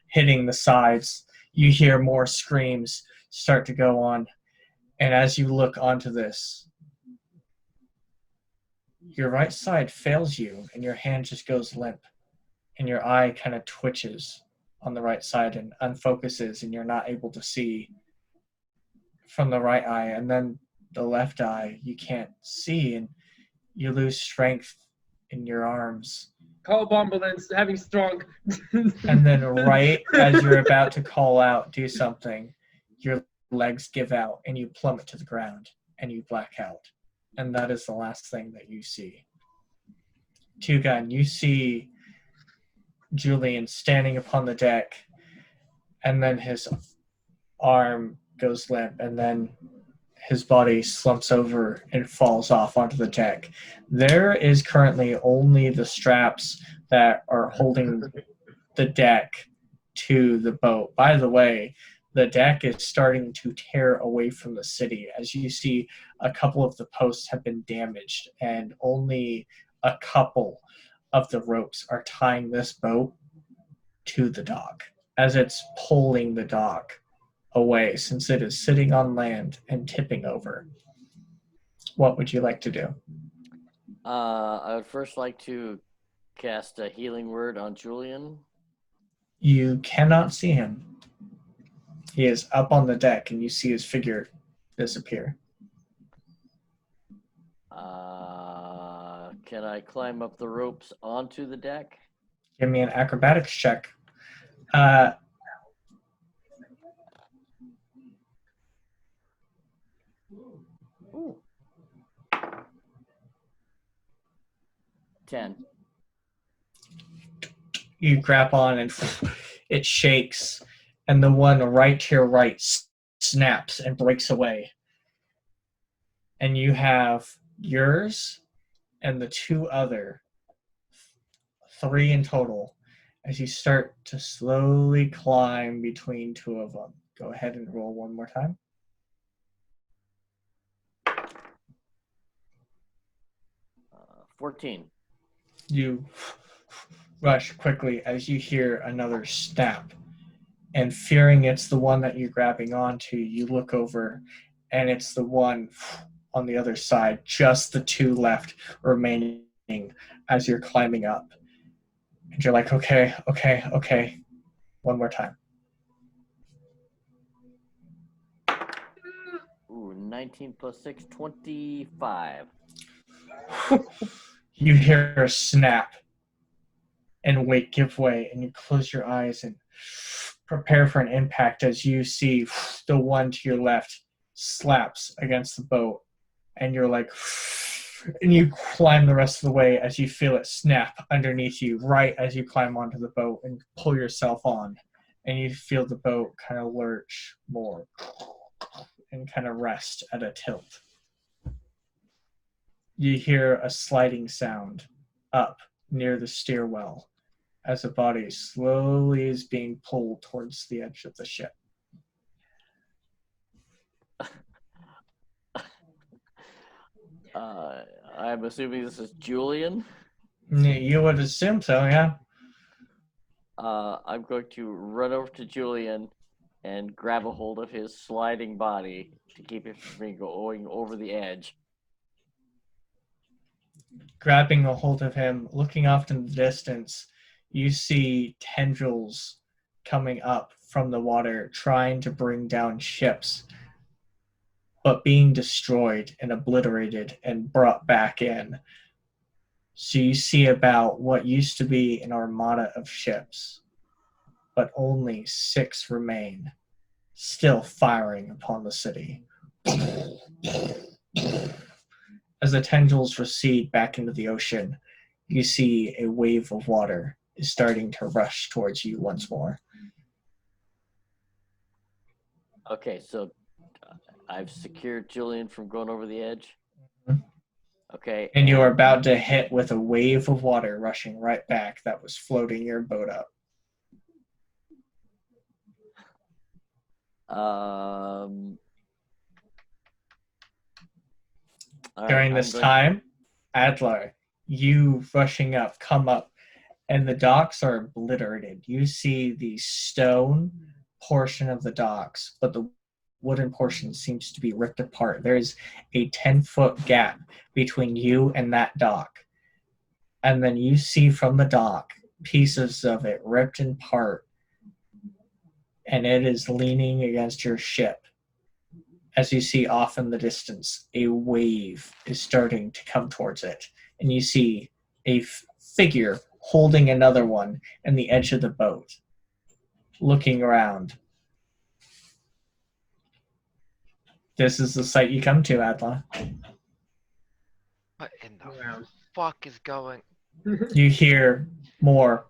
hitting the sides. You hear more screams start to go on, and as you look onto this, your right side fails you, and your hand just goes limp, and your eye kind of twitches on the right side and unfocuses, and you're not able to see from the right eye, and then the left eye you can't see, and you lose strength in your arms. Call ambulance, having stroke. And then right as you're about to call out, do something, your legs give out and you plummet to the ground and you black out. And that is the last thing that you see. Two-Gun, you see Julian standing upon the deck, and then his arm goes limp, and then his body slumps over and falls off onto the deck. There is currently only the straps that are holding the deck to the boat. By the way, the deck is starting to tear away from the city. As you see, a couple of the posts have been damaged, and only a couple of the ropes are tying this boat to the dock as it's pulling the dock away, since it is sitting on land and tipping over. What would you like to do? I would first like to cast a healing word on Julian. You cannot see him. He is up on the deck, and you see his figure disappear. Can I climb up the ropes onto the deck? Give me an acrobatics check. Ooh. 10. You grab on, and it shakes, and the one right to your right snaps and breaks away. And you have yours and the two other, 3 in total, as you start to slowly climb between 2 of them. Go ahead and roll one more time. 14. You rush quickly as you hear another snap, and fearing it's the one that you're grabbing onto, you look over, and it's the one on the other side, just the 2 left remaining as you're climbing up. And you're like, okay, one more time. 19 plus 6, 25. You hear a snap and weight give way, and you close your eyes and prepare for an impact as you see the one to your left slaps against the boat, and you're like, and you climb the rest of the way as you feel it snap underneath you right as you climb onto the boat and pull yourself on, and you feel the boat kind of lurch more and kind of rest at a tilt. You hear a sliding sound up near the stairwell as the body slowly is being pulled towards the edge of the ship. I'm assuming this is Julian. You would assume so, yeah. I'm going to run over to Julian and grab a hold of his sliding body to keep it from going over the edge. Grabbing a hold of him, looking off in the distance, you see tendrils coming up from the water, trying to bring down ships, but being destroyed and obliterated and brought back in. So you see about what used to be an armada of ships, but only 6 remain, still firing upon the city. As the tendrils recede back into the ocean, you see a wave of water is starting to rush towards you once more. Okay, so I've secured Julian from going over the edge. Mhm. Okay. And you are about to hit with a wave of water rushing right back that was floating your boat up. During this time, Adler, you rushing up, come up, and the docks are obliterated. You see the stone portion of the docks, but the wooden portion seems to be ripped apart. There's a 10-foot gap between you and that dock. And then you see from the dock pieces of it ripped in part, and it is leaning against your ship. As you see off in the distance, a wave is starting to come towards it, and you see a figure holding another one in the edge of the boat, looking around. This is the site you come to, Adla. What in the fuck is going? You hear more,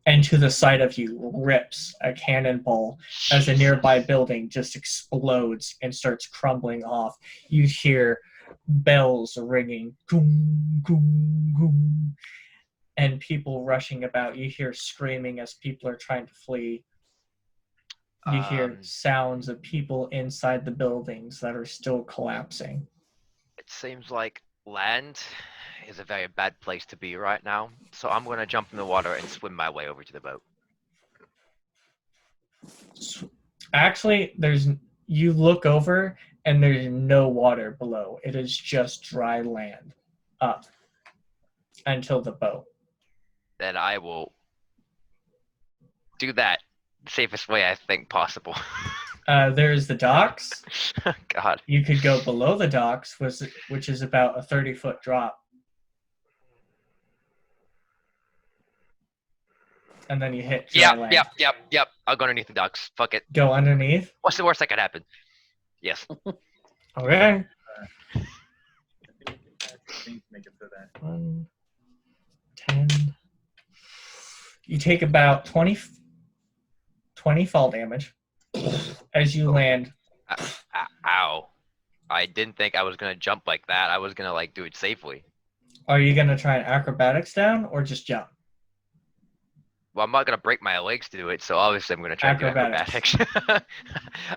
and to the side of you rips a cannonball as a nearby building just explodes and starts crumbling off. You hear bells ringing, goom, goom, goom, and people rushing about. You hear screaming as people are trying to flee. You hear sounds of people inside the buildings that are still collapsing. It seems like land is a very bad place to be right now, so I'm gonna jump in the water and swim my way over to the boat. Actually, you look over and there's no water below. It is just dry land up until the boat. Then I will do that the safest way I think possible. There's the docks. God. You could go below the docks, which is about a 30-foot drop. And then you hit dry land. Yep. I'll go underneath the docks. Fuck it. Go underneath? What's the worst that could happen? Yes. Okay. Make it so that 1, 10. You take about 20 fall damage as you land. Ow. I didn't think I was gonna jump like that. I was gonna do it safely. Are you going to try an acrobatics down or just jump? Well, I'm not gonna break my legs to do it, so obviously I'm gonna try to do acrobatics. I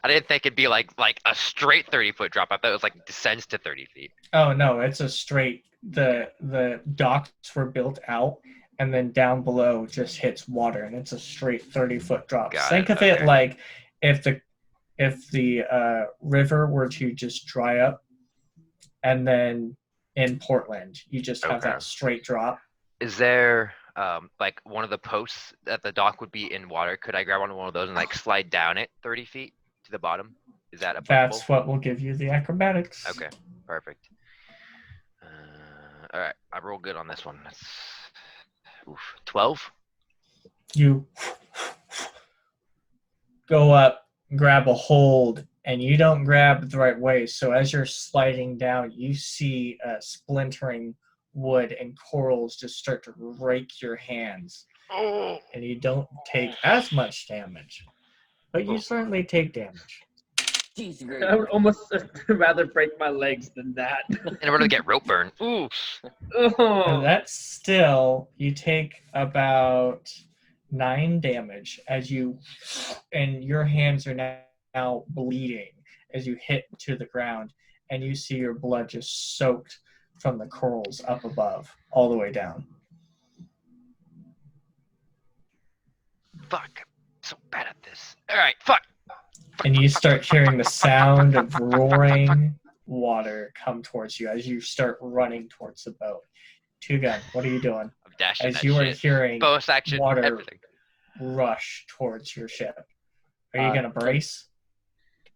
didn't think it'd be like a straight 30-foot drop. I thought it was descends to 30 feet. Oh no, it's a straight. The docks were built out, and then down below just hits water, and it's a straight 30-foot drop. Think of it like if the river were to just dry up, and then in Portland you just have that straight drop. Is there one of the posts at the dock would be in water? Could I grab onto one of those and slide down it 30 feet to the bottom? Is that applicable? That's what will give you the acrobatics. Okay, perfect. All right, I roll good on this one. That's 12. You go up, grab a hold, and you don't grab the right way. So as you're sliding down, you see splintering wood and corals just start to rake your hands. And you don't take as much damage, but you certainly take damage. Jeez, I would almost rather break my legs than that. In order to get rope burn. Ooh. And Oh, that's still, you take about 9 damage as you, and your hands are now bleeding as you hit to the ground, and you see your blood just soaked from the corals up above, all the way down. Fuck. I'm so bad at this. All right, fuck. And you start hearing the sound of roaring water come towards you as you start running towards the boat. Two Gun, what are you doing? I'm dashing As that you are shit. hearing Bonus action, water everything. rush towards your ship. Are you Uh, gonna brace?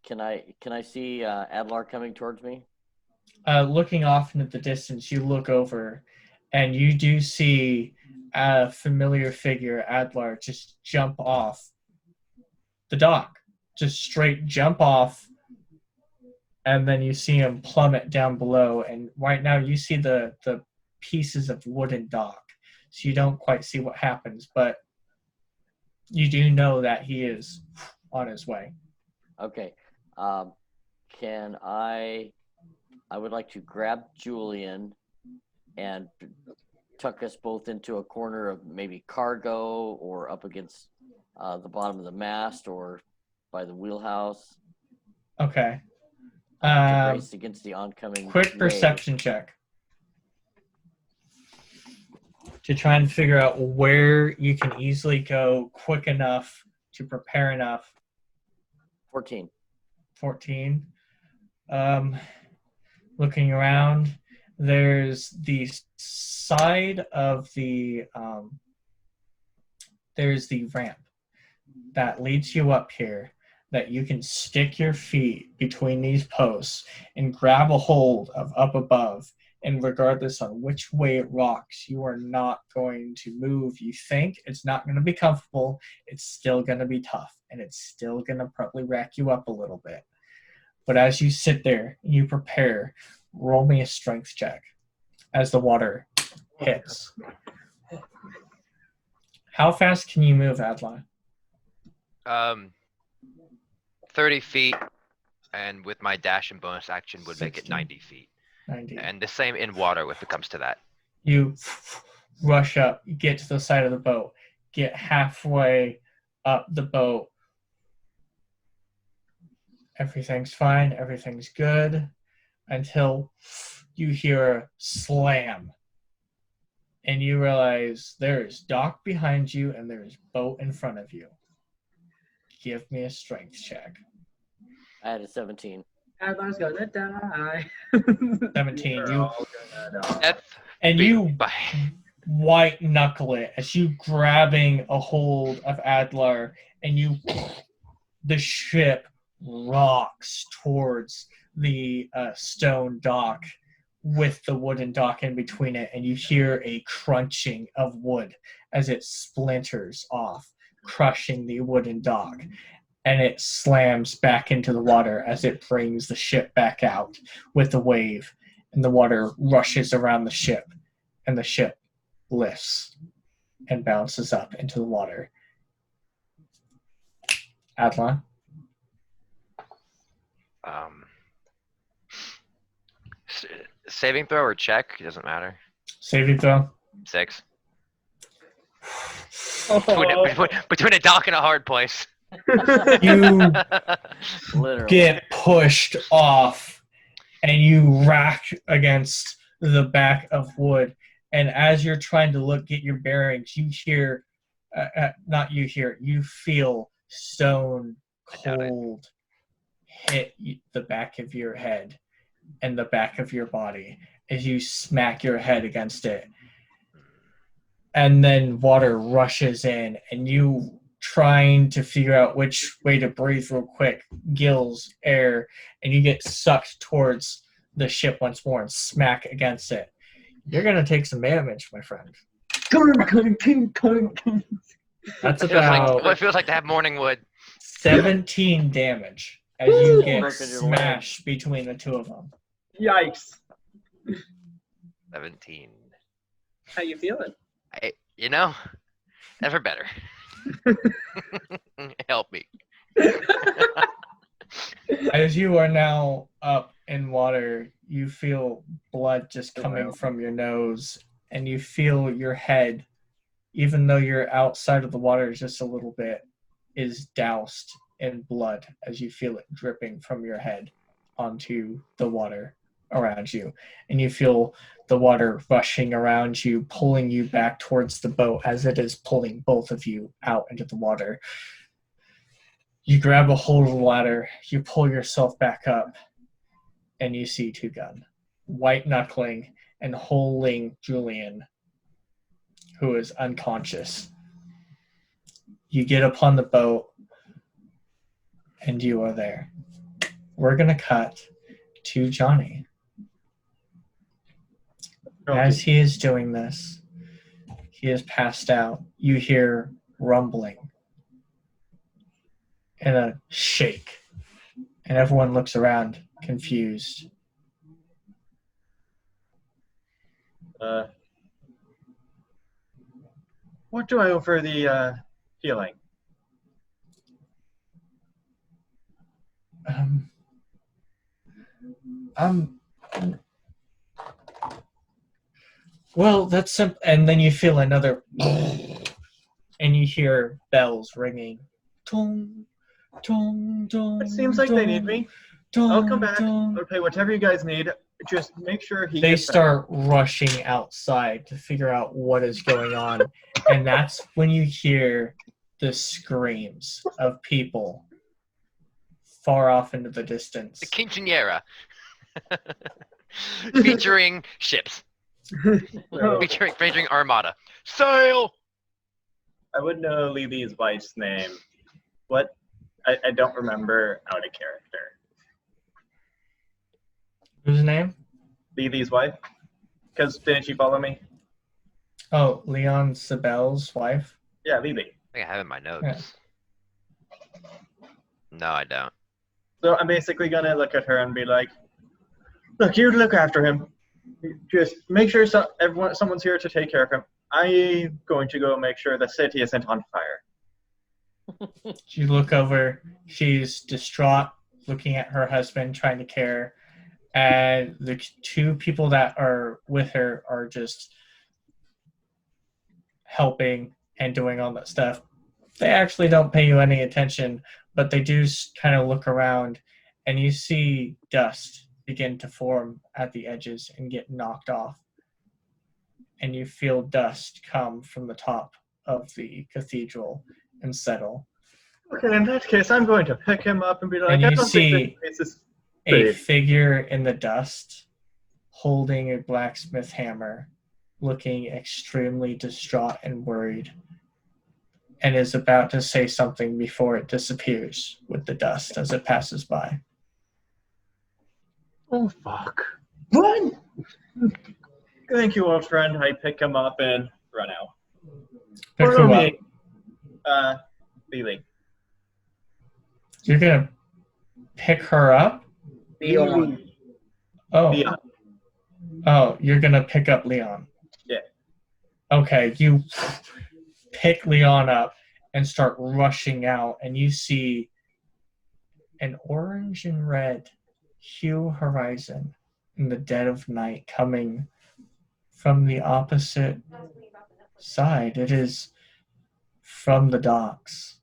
Can I see Adlar coming towards me? Looking off into the distance, you look over, and you do see a familiar figure, Adlar, just jump off the dock. Just straight jump off, and then you see him plummet down below. And right now, you see the pieces of wooden dock, so you don't quite see what happens, but you do know that he is on his way. Okay. Can I would like to grab Julian and tuck us both into a corner of maybe cargo or up against the bottom of the mast or by the wheelhouse Okay. to brace against the oncoming Quick wave. perception check to try and figure out where you can easily go quick enough to prepare enough. 14. 14. Looking around, there's the side of the there's the ramp that leads you up here, that you can stick your feet between these posts and grab a hold of up above. And regardless on which way it rocks, you are not going to move. You think it's not going to be comfortable. It's still going to be tough, and it's still going to probably rack you up a little bit. But as you sit there, you prepare, roll me a strength check as the water hits. How fast can you move, Adlon? 30 feet, and with my dash and bonus action would make it 60. 90 feet. 90. And the same in water if it comes to that. You rush up, you get to the side of the boat, get halfway up the boat. Everything's fine, everything's good, until you hear a slam. And you realize there is dock behind you and there is boat in front of you. Give me a strength check. I had a 17. Adlar's gonna die. 17. We're You all gonna die. Death and beat you by white knuckle it as you grabbing a hold of Adlar, and the ship rocks towards the stone dock with the wooden dock in between it, and you hear a crunching of wood as it splinters off, crushing the wooden dock, and it slams back into the water as it brings the ship back out with the wave, and the water rushes around the ship, and the ship lifts and bounces up into the water. Adlon? Saving throw or check, it doesn't matter. Saving throw. 6. Oh, Between a dock and a hard place. You Literally. get pushed off, and you rack against the back of wood. And as you're trying to get your bearings, you hear, you feel stone cold hit the back of your head and the back of your body as you smack your head against it. And then water rushes in, and you trying to figure out which way to breathe real quick, gills air, and you get sucked towards the ship once more and smack against it. You're going to take some damage, my friend. That's about What it feels like to have morning wood. 17 damage as you get Broken your leg. smashed between the two of them. Yikes. 17. How you feeling? Never better. Help me. As you are now up in water, you feel blood just coming from your nose, and you feel your head, even though you're outside of the water just a little bit, is doused in blood as you feel it dripping from your head onto the water around you. And you feel the water rushing around you, pulling you back towards the boat as it is pulling both of you out into the water. You grab a hold of the ladder, you pull yourself back up, and you see Two Gun, white knuckling and holding Julian, who is unconscious. You get upon the boat, and you are there. We're going to cut to Johnny. As he is doing this, he is passed out. You hear rumbling and a shake, and everyone looks around, confused. What do I owe for the healing? Well, that's simple. And then you feel another, and you hear bells ringing. Tong, tong, tong. It seems like they need me. I'll come back. I'll pay whatever you guys need. Just make sure he. They start rushing outside to figure out what is going on, and that's when you hear the screams of people far off into the distance. The quinceanera. Featuring ships. Featuring Armada. Sail! I would know Lily's wife's name. What? I don't remember out of character. Whose name? Lily's wife? Because didn't she follow me? Oh, Leon Sibel's wife. Yeah, Lily. I think I have it in my notes. Yeah. No, I don't. So I'm basically gonna look at her and be like, "Look, you look after him. Just make sure someone's here to take care of him. I'm going to go make sure the city isn't on fire." You look over. She's distraught, looking at her husband, trying to care. And the two people that are with her are just helping and doing all that stuff. They actually don't pay you any attention, but they do kind of look around, and you see dust begin to form at the edges and get knocked off. And you feel dust come from the top of the cathedral and settle. Okay, in that case, I'm going to pick him up and be like, And "I you don't see think this is a big." figure in the dust holding a blacksmith hammer, looking extremely distraught and worried, and is about to say something before it disappears with the dust as it passes by. Oh, fuck. Run! Thank you, old friend. I pick him up and run out. Pick Follow who me. up? Lily. You're gonna pick her up? Leon. Oh, Leon. oh, you're gonna pick up Leon. Yeah. Okay, you pick Leon up and start rushing out, and you see an orange and red hue horizon in the dead of night coming from the opposite side. It is from the docks.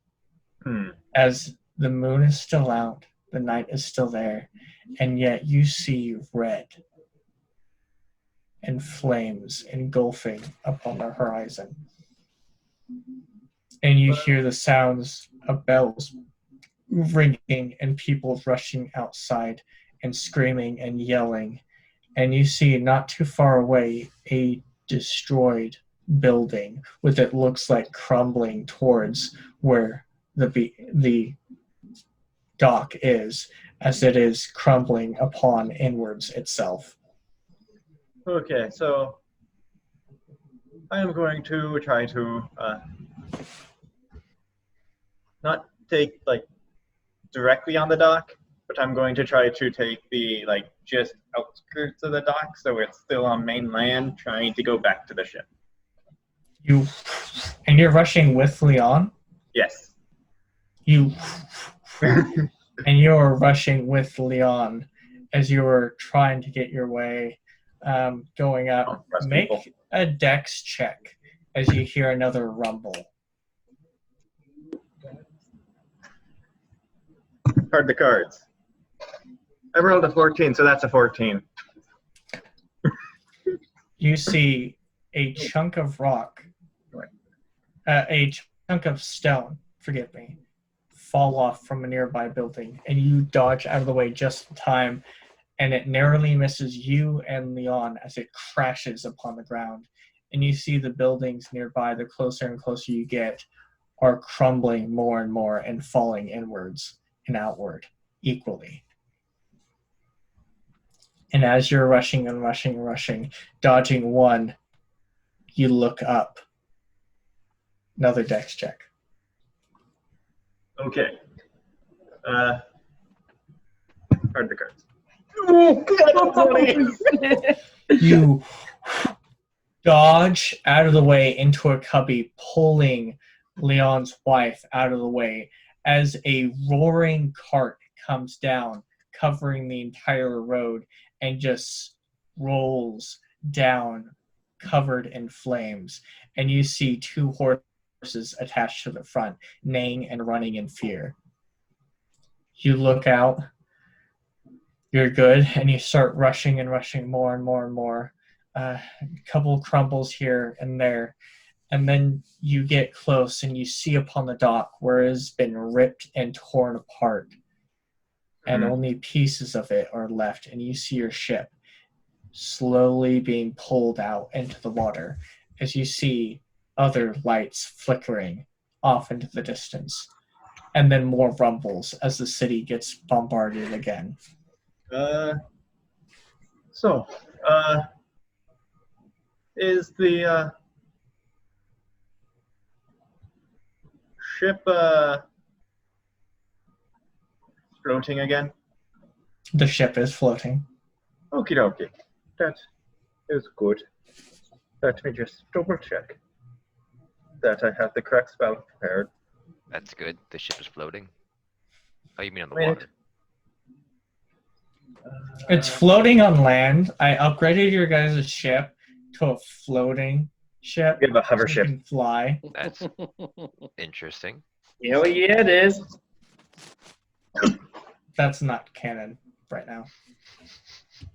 As the moon is still out, the night is still there, and yet you see red and flames engulfing upon the horizon. And you hear the sounds of bells ringing and people rushing outside and screaming and yelling. And you see not too far away a destroyed building with it looks like crumbling towards where the dock is, as it is crumbling upon inwards itself. Okay, so I am going to try to not take like directly on the dock, but I'm going to try to take the like just outskirts of the dock, so it's still on main land, trying to go back to the ship. And you're rushing with Leon? Yes. And you're rushing with Leon as you're trying to get your way going up. Make people. a dex check as you hear another rumble. Card the cards. I rolled a 14, so that's a 14. You see a chunk of rock, a chunk of stone, forgive me, fall off from a nearby building, and you dodge out of the way just in time, and it narrowly misses you and Leon as it crashes upon the ground. And you see the buildings nearby, the closer and closer you get, are crumbling more and more and falling inwards and outward equally. And as you're rushing and rushing and rushing, dodging one, you look up. Another dex check. Okay. Card the cards. Oh, God, You dodge out of the way into a cubby, pulling Leon's wife out of the way as a roaring cart comes down, covering the entire road, and just rolls down, covered in flames. And you see two horses attached to the front, neighing and running in fear. You look out. You're good, and you start rushing and rushing more and more and more. A couple crumbles here and there, and then you get close and you see upon the dock where it has been ripped and torn apart, and only pieces of it are left, and you see your ship slowly being pulled out into the water as you see other lights flickering off into the distance, and then more rumbles as the city gets bombarded again. Is the ship floating again? The ship is floating. Okie dokie. That is good. Let me just double check that I have the correct spell prepared. That's good. The ship is floating. Oh, you mean on the Wait. water? It's floating on land. I upgraded your guys' ship to a floating ship. We have a hover so ship. you can fly. That's interesting. Yeah, it is. That's not canon right now.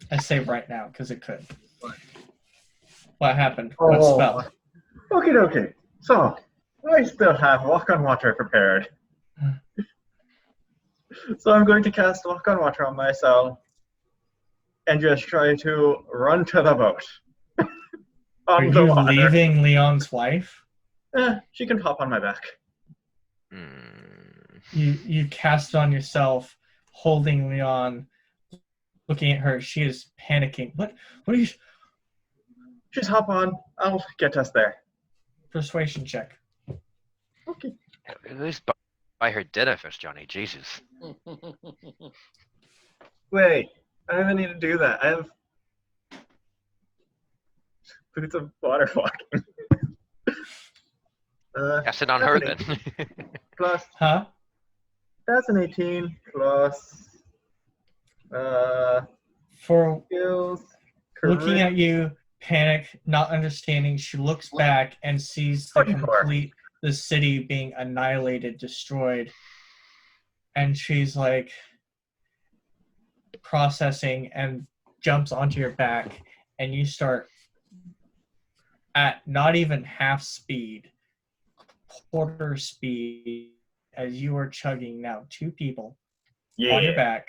I say right now because it could. What happened? What spell? Okie dokie. So, I still have Walk on Water prepared. So I'm going to cast Walk on Water on myself and just try to run to the boat. Are On the you water. leaving Leon's wife? She can hop on my back. You cast it on yourself, holding Leon, looking at her. She is panicking. What are you? Just hop on. I'll get us there. Persuasion check. Okay. At least buy her dinner first, Johnny. Jesus. Wait, I don't even need to do that. I have boots of water walking. Cast it on her then. Plus, Huh? that's an 18 plus For skills. looking at you, panic, not understanding, she looks back and sees the city being annihilated, destroyed, and she's like processing and jumps onto your back, and you start at not even half speed, quarter speed, as you are chugging now 2 people on your back.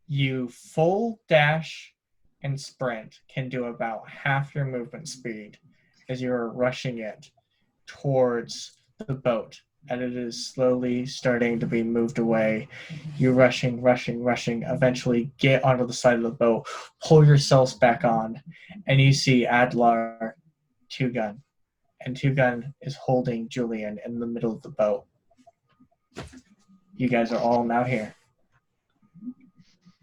You full dash and sprint can do about half your movement speed, as you're rushing it towards the boat, and it is slowly starting to be moved away. You rushing, eventually get onto the side of the boat, pull yourselves back on, and you see Adlar, Two Gun, and Two Gun is holding Julian in the middle of the boat. You guys are all now here.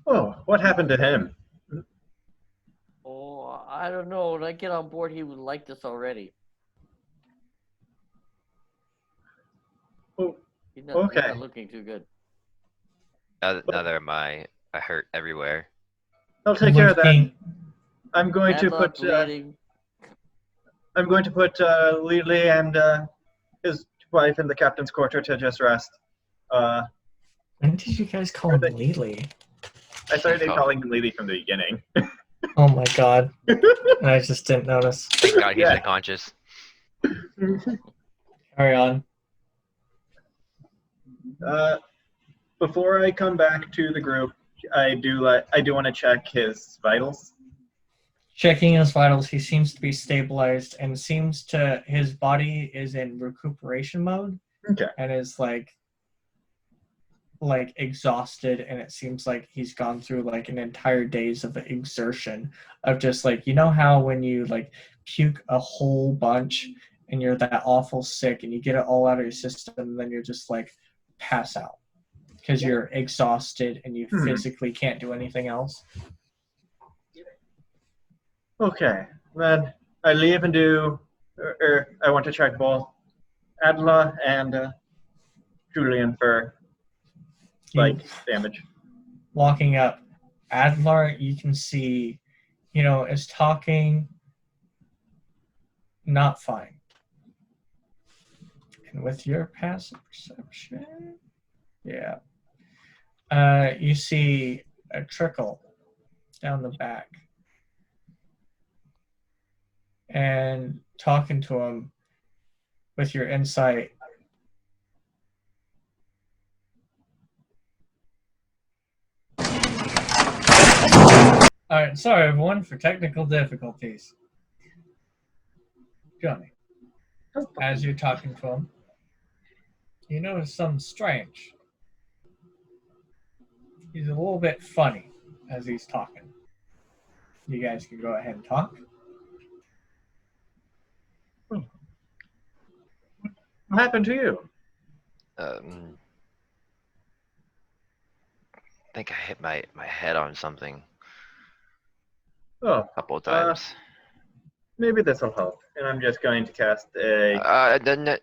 Oh, what happened to him? Oh, I don't know. When I get on board, he would like this already. Oh, He's not okay. looking too good. Neither am I. I hurt everywhere. I'll take care of that. Looking- I'm going to Adler put bleeding. Lily and his wife in the captain's quarter to just rest. When did you guys call him Lily? I started Oh. calling him Lily from the beginning. Oh my god. I just didn't notice. Thank God he's Yeah. unconscious. Carry on. Before I come back to the group, I do want to check his vitals. Checking his vitals, he seems to be stabilized and his body is in recuperation mode Okay. and is like exhausted, and it seems like he's gone through like an entire days of exertion of just like, you know how when you like puke a whole bunch and you're that awful sick and you get it all out of your system and then you're just like pass out because you're exhausted and you physically can't do anything else. Okay. Then I leave and do. I want to check both Adla and Julian for damage. Walking up, Adlar, you can see, is talking not fine. And with your passive perception, yeah, you see a trickle down the back. And talking to him with your insight, all right, sorry everyone for technical difficulties. Johnny, as you're talking to him, you notice something strange. He's a little bit funny as he's talking. You guys can go ahead and talk. What happened to you? I think I hit my head on something Oh, a couple of times. maybe this will help. And I'm just going to cast a.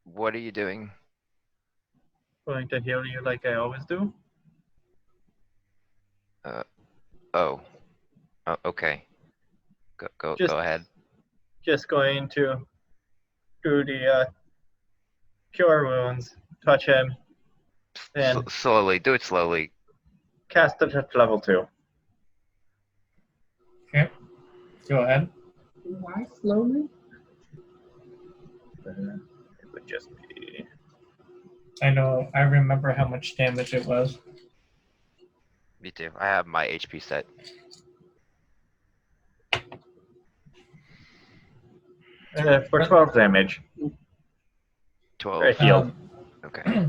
What are you doing? Going to heal you like I always do. Oh, okay. Go ahead. Just going to do the cure wounds, touch him, and Slowly. Do it slowly. cast it at level 2. Okay, go ahead. Why slowly? It would just be. I remember how much damage it was. Me too. I have my HP set. For 12 damage. 12. Right. Healed. Okay.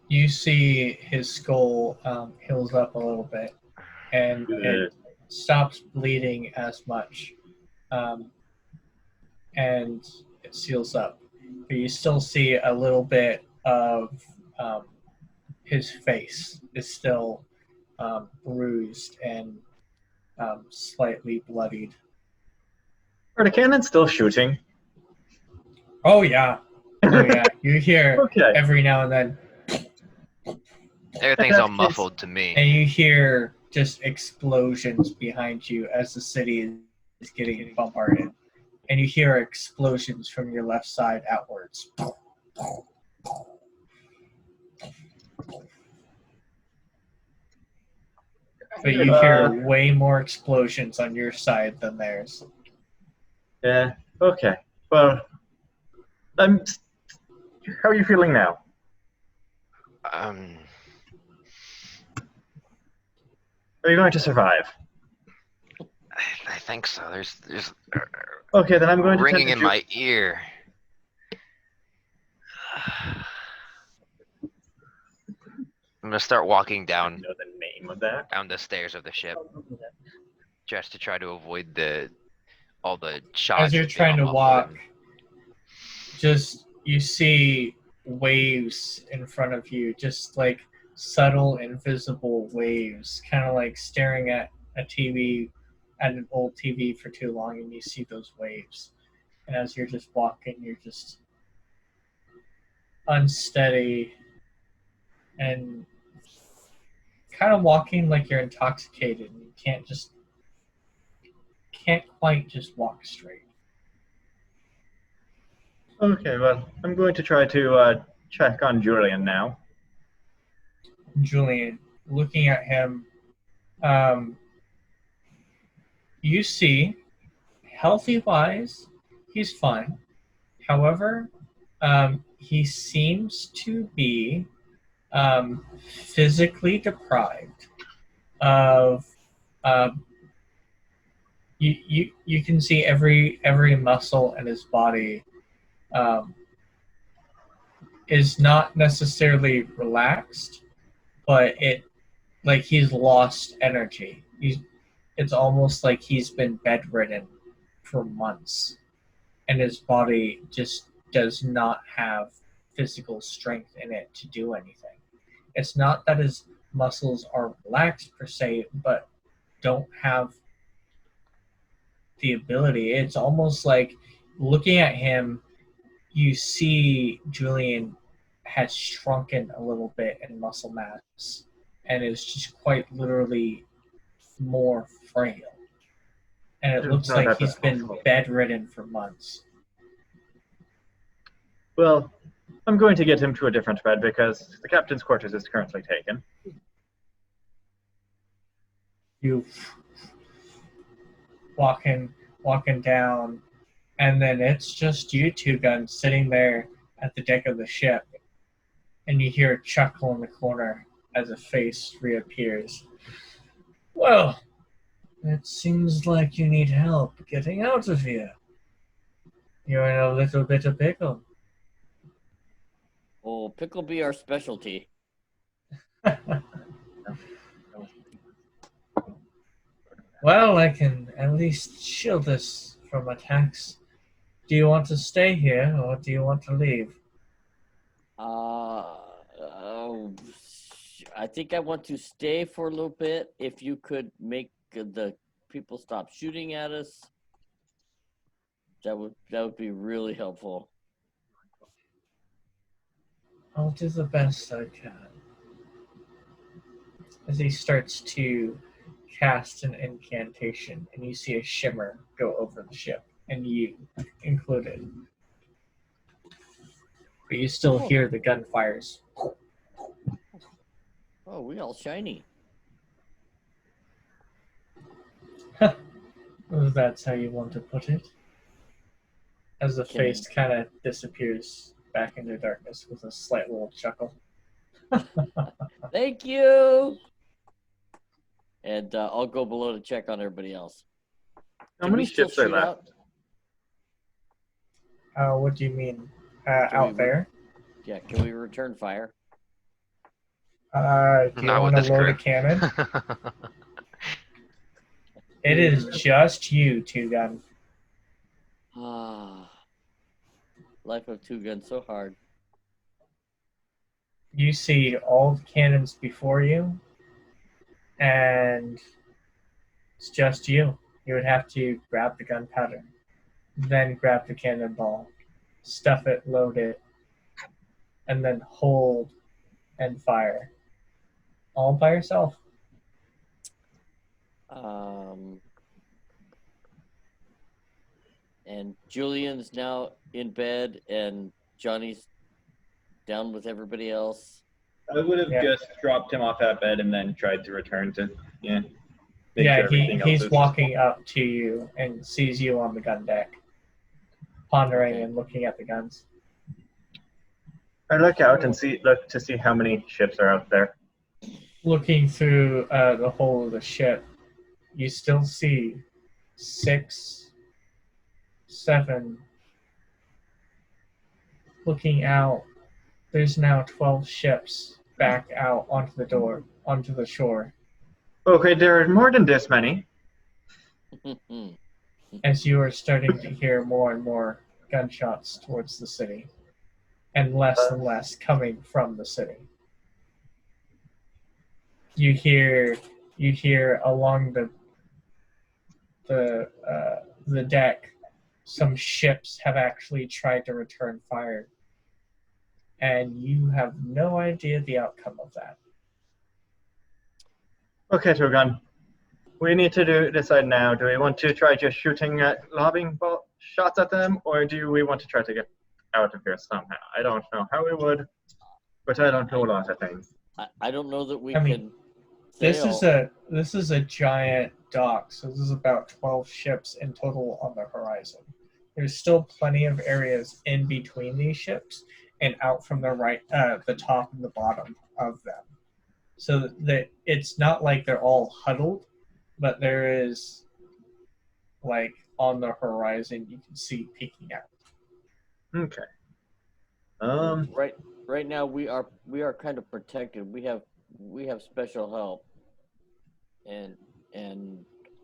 You see his skull heals up a little bit, and it stops bleeding as much, and it seals up. But you still see a little bit of his face is still bruised and slightly bloodied. Are the cannons still shooting? Oh yeah, You hear Okay. every now and then, Everything's all muffled to me. and you hear just explosions behind you as the city is getting bombarded. And you hear explosions from your left side outwards. But you hear way more explosions on your side than theirs. Yeah. Okay. Well, how are you feeling now? Are you going to survive? I think so. There's Okay, then I'm going to ringing tend in to my ear. I'm gonna start walking down know the name of that. the stairs of the ship, just to try to avoid all the shots. As you're and trying to muffled walk, and- just you see waves in front of you, just like subtle, invisible waves, kind of like staring at a TV, at an old TV for too long, and you see those waves. And as you're just walking, you're just unsteady and kind of walking like you're intoxicated. And you can't quite just walk straight. Okay, well, I'm going to try to check on Julian now. Julian, looking at him, you see, healthy wise, he's fine. However, he seems to be physically deprived of. You can see every muscle in his body um, is not necessarily relaxed, but it like he's lost energy. It's almost like he's been bedridden for months, and his body just does not have physical strength in it to do anything. It's not that his muscles are relaxed per se, but don't have the ability. It's almost like looking at him, you see Julian has shrunken a little bit in muscle mass and is just quite literally more frail. And it looks No, like that's he's been possible. bedridden for months. Well, I'm going to get him to a different bed because the captain's quarters is currently taken. You walking down, and then it's just you two guns sitting there at the deck of the ship, and you hear a chuckle in the corner as a face reappears. Well, it seems like you need help getting out of here. You're in a little bit of pickle. Oh, pickle be our specialty. Well, I can at least shield us from attacks. Do you want to stay here, or do you want to leave? I think I want to stay for a little bit. If you could make the people stop shooting at us, that would be really helpful. I'll do the best I can. As he starts to cast an incantation, and you see a shimmer go over the ship, and you included. But you still hear the gunfires. Oh, we all shiny. That's how you want to put it. As the face kind of disappears back into darkness with a slight little chuckle. Thank you. And I'll go below to check on everybody else. How Can many we still ships are shoot left? What do you mean? Out there? Yeah, can we return fire? Do you Not want with to this load a crew. cannon? It is just you, Two Gun. Ah, life of Two Gun so hard. You see all the cannons before you, and it's just you. You would have to grab the gunpowder, then grab the cannonball, stuff it, load it, and then hold and fire. All by yourself. And Julian's now in bed, and Johnny's down with everybody else. I would have Yeah. just dropped him off at bed and then tried to return to make Yeah, sure everything else he's is walking up to you and sees you on the gun deck, pondering Okay. and looking at the guns. I look out and look to see how many ships are out there. Looking through the whole of the ship, you still see 6, 7. Looking out, there's now 12 ships back out onto the shore. Okay, there are more than this many. As you are starting to hear more and more gunshots towards the city, and less coming from the city. You hear along the deck, some ships have actually tried to return fire, and you have no idea the outcome of that. Okay, Turgon. We need to decide now. Do we want to try just shooting lobbing shots at them, or do we want to try to get out of here somehow? I don't know how we would, but I don't know a lot of things. I don't know that we I mean, can This sail. is a giant dock, so this is about 12 ships in total on the horizon. There's still plenty of areas in between these ships and out from the top and the bottom of them. So that it's not like they're all huddled, but there is, like, on the horizon you can see peeking out. Okay. Right now we are kind of protected. We have special help, and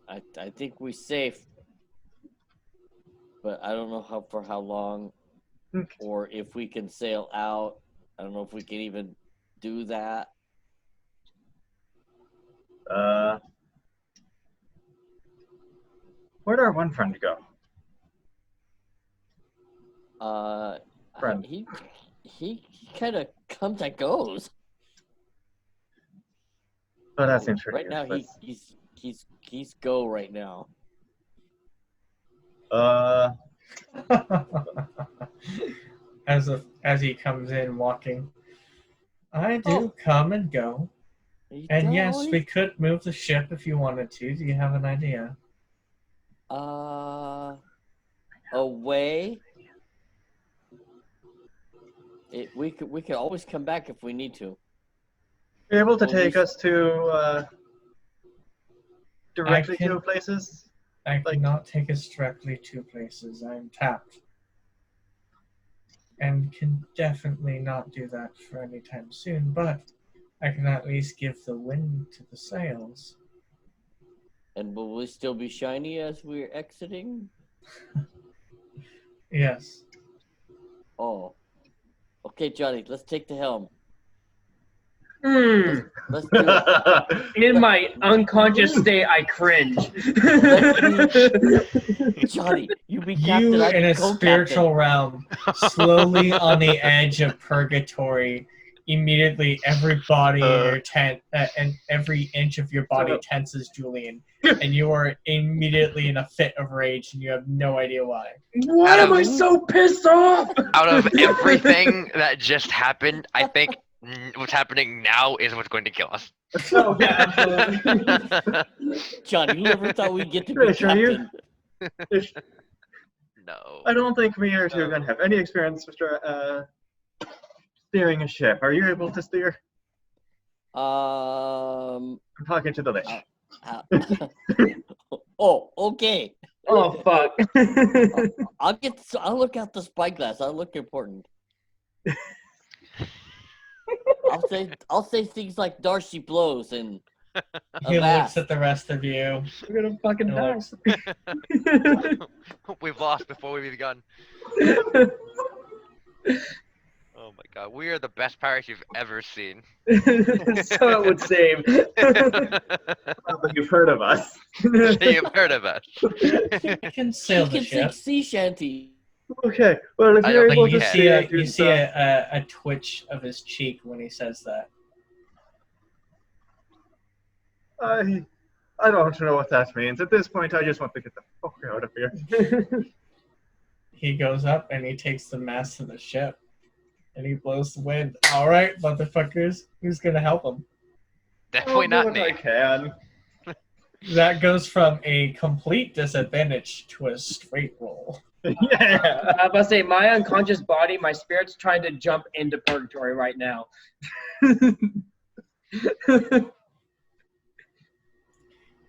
I think we're safe, but I don't know how long, Okay. or if we can sail out. I don't know if we can even do that. Where'd our one friend go? Friend. He kind of comes and goes. Oh, that seems pretty Right now he's go right now. As he comes in walking, I do come and go. And yes, we could move the ship if you wanted to. Do you have an idea? Away. We could always come back if we need to. You're able to take us to directly to places? I cannot take us directly to places. I'm tapped. And can definitely not do that for any time soon, but I can at least give the wind to the sails. And will we still be shiny as we're exiting? Yes. Oh. Okay, Johnny, let's take the helm. Let's do it. In my unconscious state, I cringe. Johnny, you be captain. You I in be a co-captain. spiritual realm, slowly on the edge of purgatory. Immediately, every body in your tent and every inch of your body tenses, Julian, and you are immediately in a fit of rage, and you have no idea why. Why am I so pissed off? Out of everything that just happened, I think what's happening now is what's going to kill us. Oh, yeah, absolutely. Johnny, who ever thought we'd get to be captain? No. I don't think me or Turgon have any experience with steering a ship. Are you able to steer? I'm talking to the lich. Oh, okay. Oh, fuck. I'll look out the spyglass. I'll look important. I'll say things like Darcy blows and he looks at the rest of you. We're gonna fucking die. We've lost before we've begun. Oh my god, we are the best pirates you've ever seen. So it would seem. But you've heard of us. You've heard of us. You can sail the sing ship. sea shanty. Okay, well, if I you're don't able think to he steer, You see a twitch of his cheek when he says that. I don't know what that means. At this point, I just want to get the fuck out of here. He goes up and he takes the mast of the ship. And he blows the wind. All right, motherfuckers. Who's going to help him? Definitely not me. I can. That goes from a complete disadvantage to a straight roll. Yeah. I was about to say, my unconscious body, my spirit's trying to jump into purgatory right now.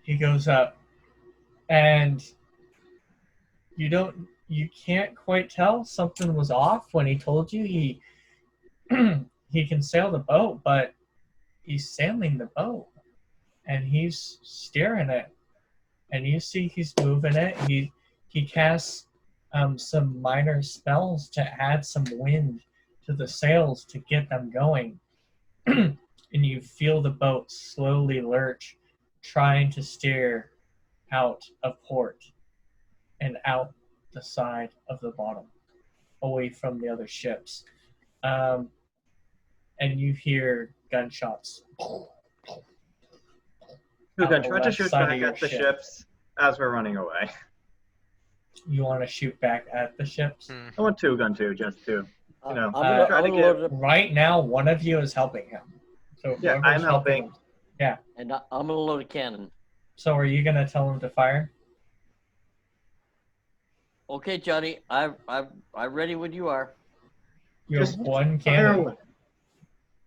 He goes up, and you can't quite tell. Something was off when he told you he he can sail the boat, but he's sailing the boat and he's steering it, and you see he's moving it. He casts some minor spells to add some wind to the sails to get them going. And you feel the boat slowly lurch, trying to steer out of port and out the side of the bottom, away from the other ships. And you hear gunshots. Tugan, the try to left shoot side of back your at the ship. ships as we're running away. You want to shoot back at the ships? I want Tugan to, just to, you know, I'm try to gonna get. load it up, Right now, one of you is helping him. So Yeah, whoever's I'm helping. him- and I'm gonna load a cannon. So are you gonna tell him to fire? Okay, Johnny, I'm ready when you are. You have Just one Fire cannon. away.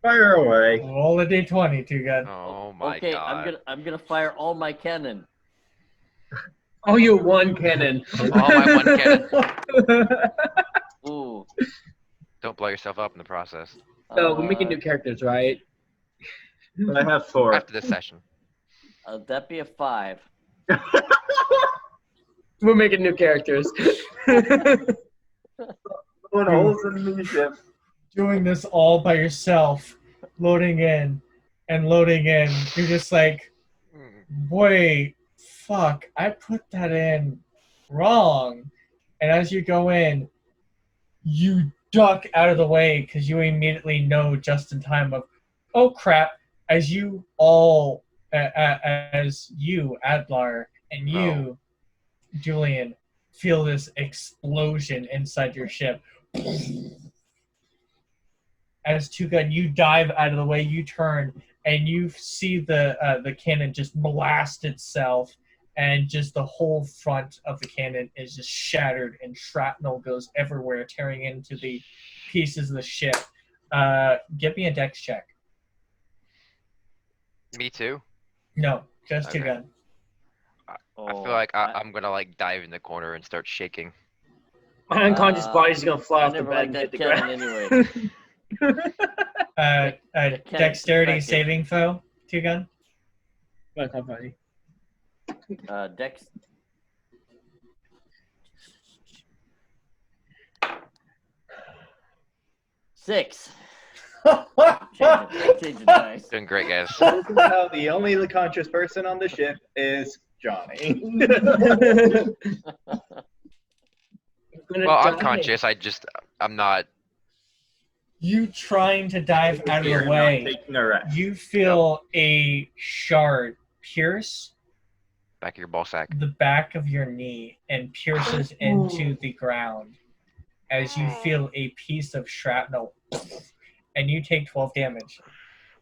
Fire away. Roll a d20, too good. Oh my Okay, god. I'm gonna fire all my cannon. Oh, you one cannon. Oh, my one cannon. Ooh, Don't blow yourself up in the process. So we're making new characters, right? I have 4. After this session. That'd be a 5. We're making new characters. Put holes in the ship. Doing this all by yourself, loading in and loading in. You're just like, wait, fuck, I put that in wrong. And as you go in, you duck out of the way because you immediately know just in time of, oh crap, as you all, as you, Adlar, and you, Julian, feel this explosion inside your ship. As Tugun, you dive out of the way, you turn, and you see the cannon just blast itself, and just the whole front of the cannon is just shattered, and shrapnel goes everywhere, tearing into the pieces of the ship. Give me a dex check. Me too. No, just Okay. Tugun. I Oh, feel like I'm gonna like dive in the corner and start shaking. My unconscious body's gonna fly I off the never bed and liked hit that the cannon ground. anyway. can't Dexterity expect it. saving throw, Tugun. That's not funny. Dex. Six. Change the dice. Doing great, guys. This is how the only conscious person on the ship is Johnny. Well, I'm conscious. I'm not. You trying to dive out of Here, the not way. taking a rest. You feel a shard pierce Back of your ball sack. the back of your knee and pierces into the ground as you feel a piece of shrapnel, and you take 12 damage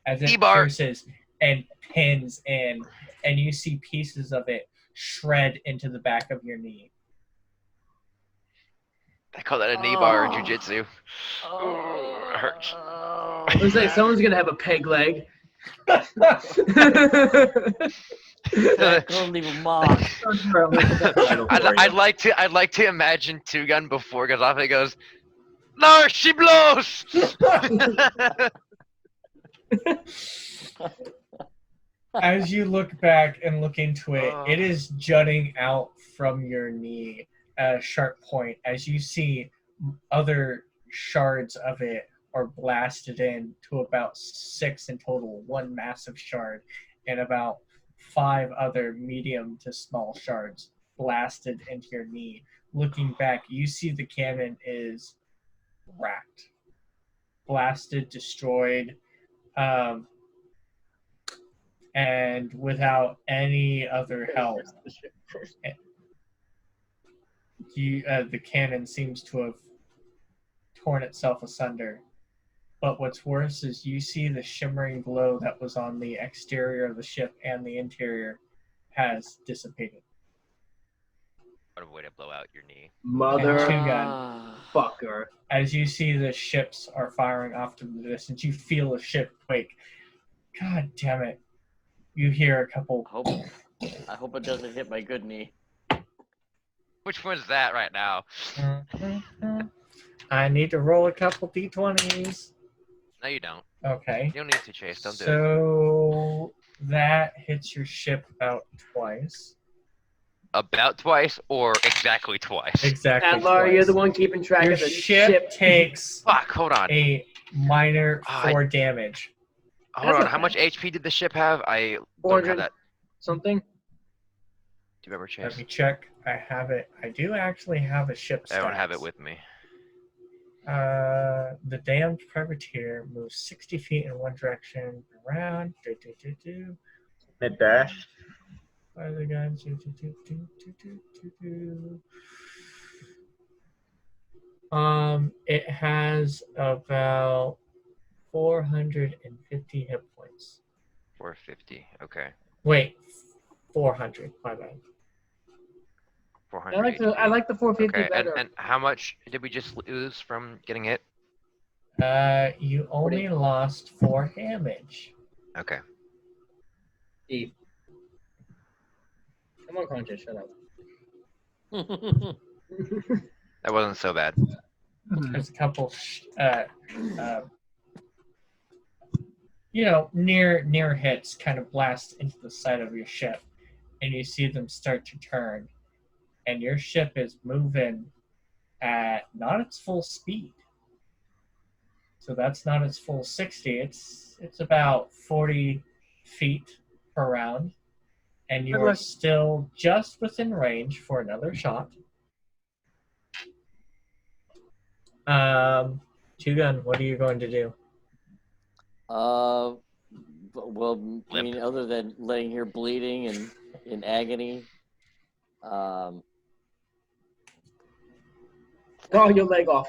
as it E-bar. pierces and pins in, and you see pieces of it shred into the back of your knee. I call that a knee bar in jujitsu. Ooh, it hurts. Looks like someone's gonna have a peg leg. Don't leave a mark. I'd like to imagine Two Gun before it goes off. It goes, no, she blows. As you look back and look into it, it is jutting out from your knee at a sharp point as you see other shards of it are blasted in to about 6 in total, one massive shard, and about 5 other medium to small shards blasted into your knee. Looking back, you see the cannon is racked, blasted, destroyed, and without any other help, the cannon seems to have torn itself asunder. But what's worse is you see the shimmering glow that was on the exterior of the ship and the interior has dissipated. What a way to blow out your knee. Motherfucker. As you see the ships are firing off to the distance, you feel a ship quake. God damn it. You hear a couple. I hope it doesn't hit my good knee. Which one's that right now? I need to roll a couple d20s. No, you don't. Okay. You don't need to, Chase. Don't do it. So that hits your ship about twice. About twice or exactly twice? Exactly. Adlar, twice. you're the one keeping track Your of the ship takes Fuck, hold on. a minor Ah, 4 damage. Hold That's on. not How much bad. HP did the ship have? I don't 400 have that. something. Do you remember, Let Chase? me check. I have it. I do actually have a ship I don't have stats. it with me. The damned privateer moves 60 feet in one direction around. Mid dash. By the guns. It has about 450 hit points. 450. Okay. Wait, 400. My bad. 400 I like the HP. 450 Okay, better. and how much did we just lose from getting hit? You only lost 4 damage. Okay. Steve. Come on, Conscious, shut up. That wasn't so bad. There's a couple, near hits kind of blast into the side of your ship, and you see them start to turn, and your ship is moving at not its full speed. So that's not its full 60. It's about 40 feet per round, and you are still just within range for another shot. Two Gun, what are you going to do? Well, I Limp. mean, other than laying here bleeding and in agony, Oh, your leg off.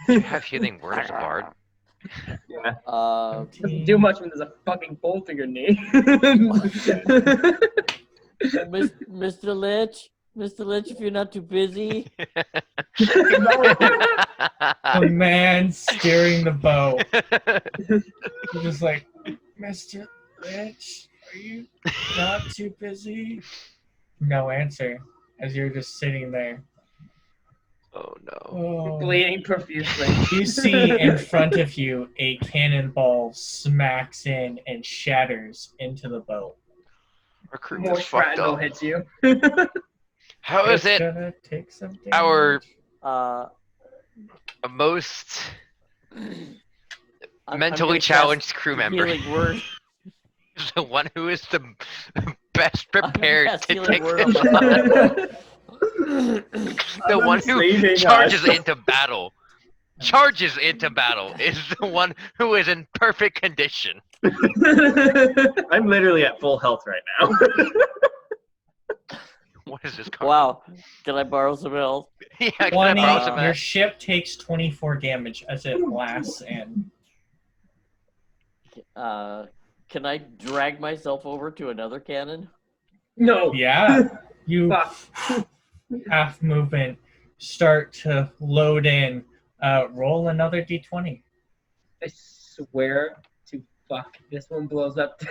You have healing word as a bard. Yeah. Doesn't do much when there's a fucking bolt in your knee. Mr. Lich, if you're not too busy. A man steering the boat. You're just like, Mr. Rich, are you not too busy? No answer, as you're just sitting there. Oh no. Oh. Bleeding profusely. You see in front of you a cannonball smacks in and shatters into the boat. Our crew More is fucked shrapnel up. hits you. How is It's it gonna take some damage. our Uh, most I'm mentally gonna challenged cast crew member Healing word. is the one who is the best I'm gonna prepared cast to healing take word this on my on? The one who saving charges us. into battle. Charges into battle is the one who is in perfect condition. I'm literally at full health right now. What is this? Card? Wow, can I borrow some health? Yeah, can I 20, borrow some your of ship takes 24 damage as it blasts in. Can I drag myself over to another cannon? No. Yeah, you Fuck. half movement start to load in. Roll another d20. I swear to fuck, this one blows up.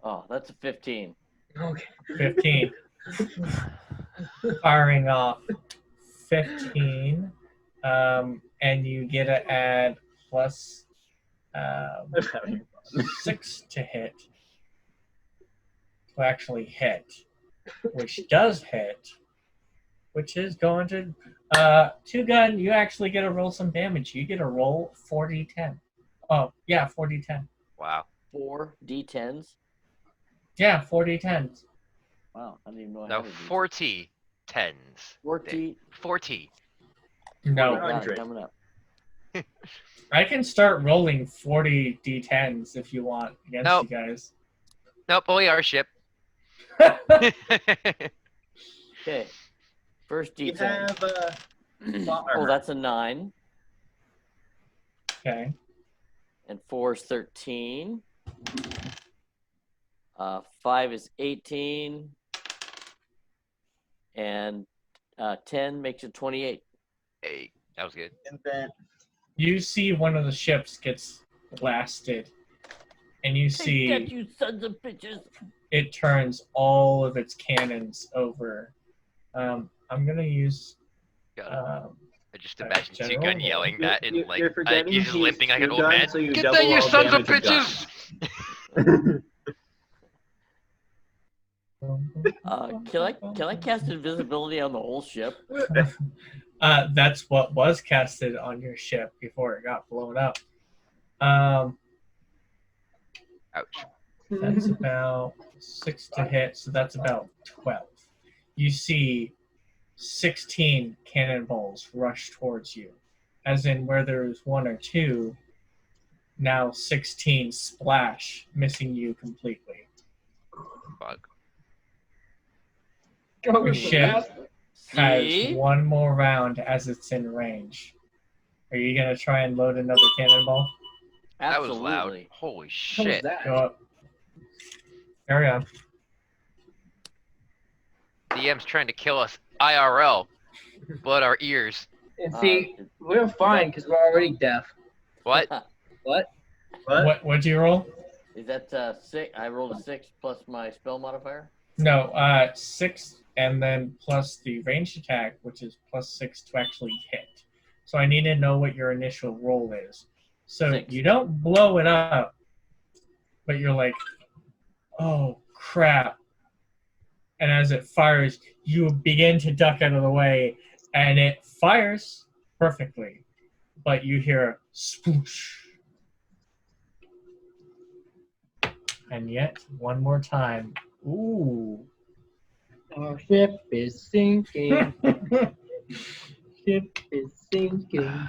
Oh, that's a 15. Okay. 15. Firing off 15. And you get to add plus 6 to hit. To actually hit. Which does hit. Which is going to... Two Gun, you actually get to roll some damage. You get to roll 4d10. Oh, yeah, 4d10. Wow. 4 d10s? Yeah, 4d10s. Wow, I didn't even know I No, had a d10. 40 tens. 40. 40. No. Got it 100. coming up. I can start rolling 40 d10s if you want against Nope. you guys. Nope, only our ship. Okay. First You d10. have plot Oh, armor. that's a 9. Okay. And 4 is 13. 5 is 18. And 10 makes it 28. Hey, that was good. And then You see one of the ships gets blasted, and you Take that, see you sons of bitches! it turns all of its cannons it turns all of its cannons over. I'm gonna use Got it. I just uh, imagine general Two-Gun roll. yelling that and You're like forgetting he's just he's limping like an old two-gun, man. so you Get double that, you all sons of damage of bitches! Can I cast invisibility on the whole ship? That's what was casted on your ship before it got blown up. Um, Ouch. that's about 6 to hit, so that's about 12. You see 16 cannonballs rush towards you, as in where there was 1 or 2, now 16 splash, missing you completely. Fuck. Your ship has See? 1 more round as it's in range. Are you gonna try and load another cannonball? That was loud. Absolutely. Holy What was shit. that? Go up. Carry on. DM's trying to kill us IRL. Blood our ears. And see, we're fine because we're already deaf. What? What? What? What'd you roll? Is that 6? I rolled a 6 plus my spell modifier? No, 6 and then plus the ranged attack, which is plus 6 to actually hit. So I need to know what your initial roll is. So 6. you don't blow it up, but you're like, oh crap. And as it fires, you begin to duck out of the way, and it fires perfectly. But you hear a sploosh. And yet, one more time. Ooh. Our ship is sinking. Ship is sinking.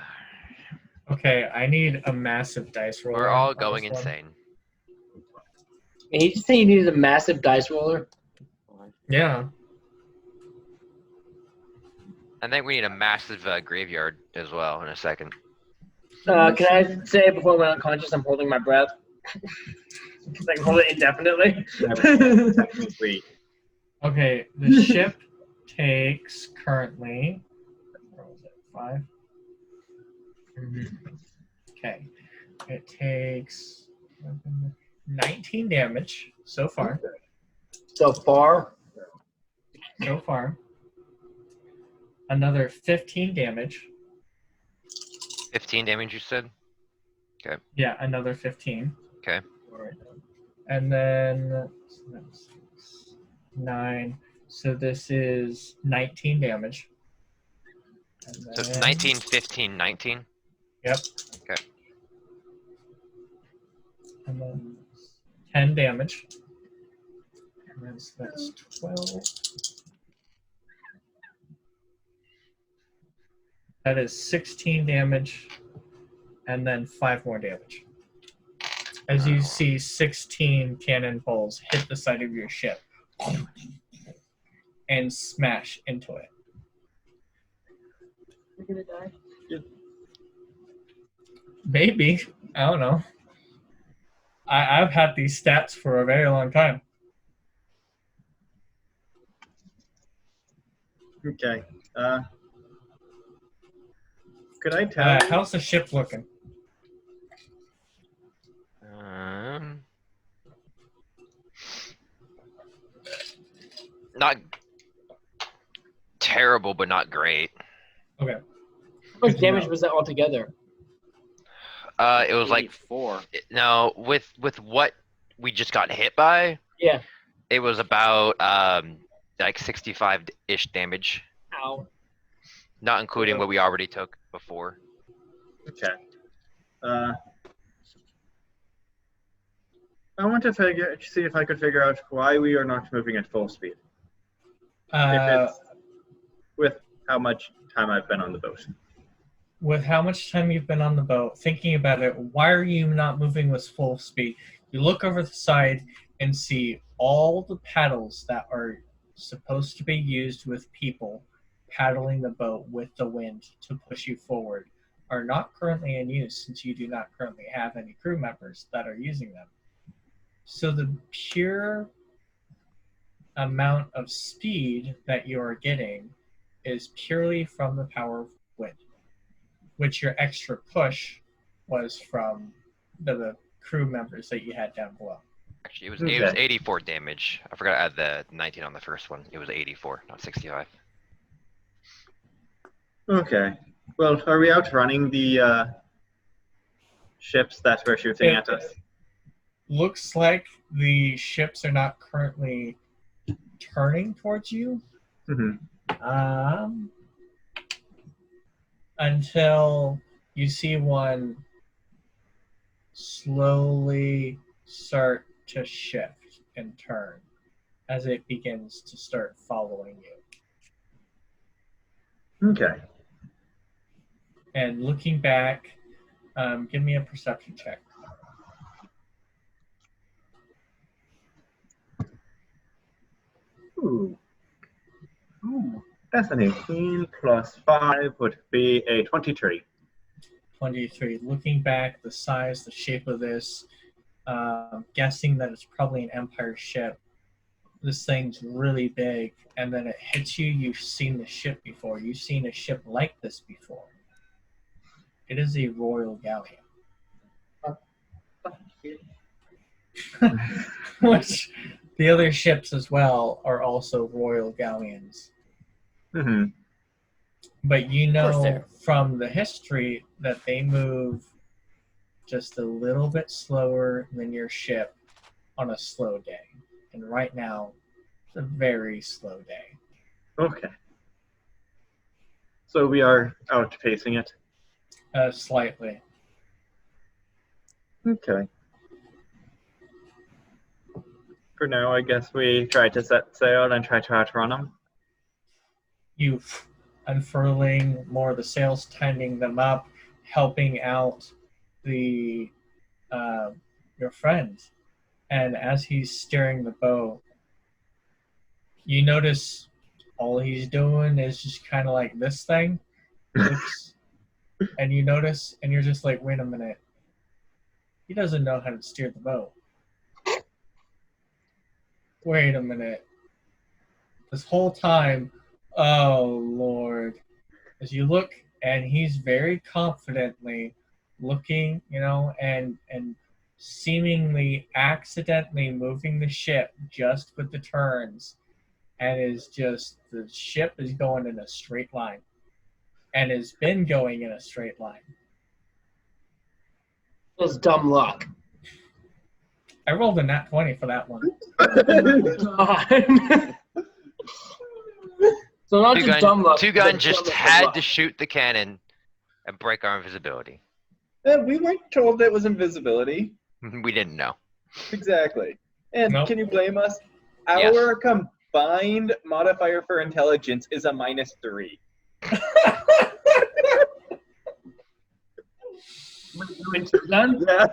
Okay, I need a massive dice roll. We're all on going this one. insane. And he just saying he needs a massive dice roller. Yeah. I think we need a massive graveyard as well in a second. Can I say before I went unconscious, I'm holding my breath? Because I can hold it indefinitely. Technically. Okay, the ship takes currently. What was it? 5? Okay. It takes 19 damage so far. So far, So far. Another 15 damage. 15 damage, you said? Yeah, another 15. Okay. And then so that's 9. So this is 19 damage. And So then, 19, 15, 19. Yep. Okay. And then 10 damage. And then so that's 12. That is 16 damage. And then 5 more damage. As you see 16 cannonballs hit the side of your ship and smash into it. we're gonna die. Maybe. I don't know. I've had these stats for a very long time. Okay. Could I tell? How's the ship looking? Not terrible, but not great. Okay. How much Good to damage know. was that altogether? It was like 4. no, with what we just got hit by, Yeah. it was about like 65-ish damage, Ow. not including what we already took before. Okay. I want to see if I could figure out why we are not moving at full speed. If it's with how much time I've been on the boat. With how much time you've been on the boat, thinking about it, why are you not moving with full speed? You look over the side and see all the paddles that are supposed to be used with people paddling the boat with the wind to push you forward are not currently in use since you do not currently have any crew members that are using them. So the pure amount of speed that you are getting is purely from the power of wind, which your extra push was from the crew members that you had down below. Actually, it was Okay. 84 damage. I forgot to add the 19 on the first one. It was 84, not 65. Okay. Well, are we outrunning the ships that were shooting at us? Looks like the ships are not currently turning towards you. Mm-hmm. Until you see one slowly start to shift and turn as it begins to start following you. Okay. And looking back, give me a perception check. Ooh. Ooh. That's an 18 plus 5 would be a 23. 23. Looking back, the size, the shape of this, guessing that it's probably an Empire ship. This thing's really big, and then it hits you. You've seen the ship before. You've seen a ship like this before. It is a Royal Galleon. Which the other ships as well are also Royal Galleons. Mm-hmm. But you course know they're. from the history that they move just a little bit slower than your ship on a slow day. And right now, it's a very slow day. Okay. So we are outpacing it. Slightly. Okay. For now, I guess we try to set sail and try to outrun them. You unfurling more of the sails, tightening them up, helping out the your friend. And as he's steering the boat, you notice all he's doing is just kind of like this thing. Looks, and you notice, and you're just like, wait a minute. He doesn't know how to steer the boat. Wait a minute. This whole time, oh Lord. As you look, and he's very confidently looking, and seemingly accidentally moving the ship just with the turns, and the ship is going in a straight line, and has been going in a straight line. It was dumb luck. I rolled a nat 20 for that one. God. So not just dumb luck. Two Gun but just dumb had luck. to shoot the cannon and break our invisibility. We weren't told it was invisibility. We didn't know. Exactly. And Nope. can you blame us? Yes. Our combined modifier for intelligence is a -3. You and Two Gun? Yeah.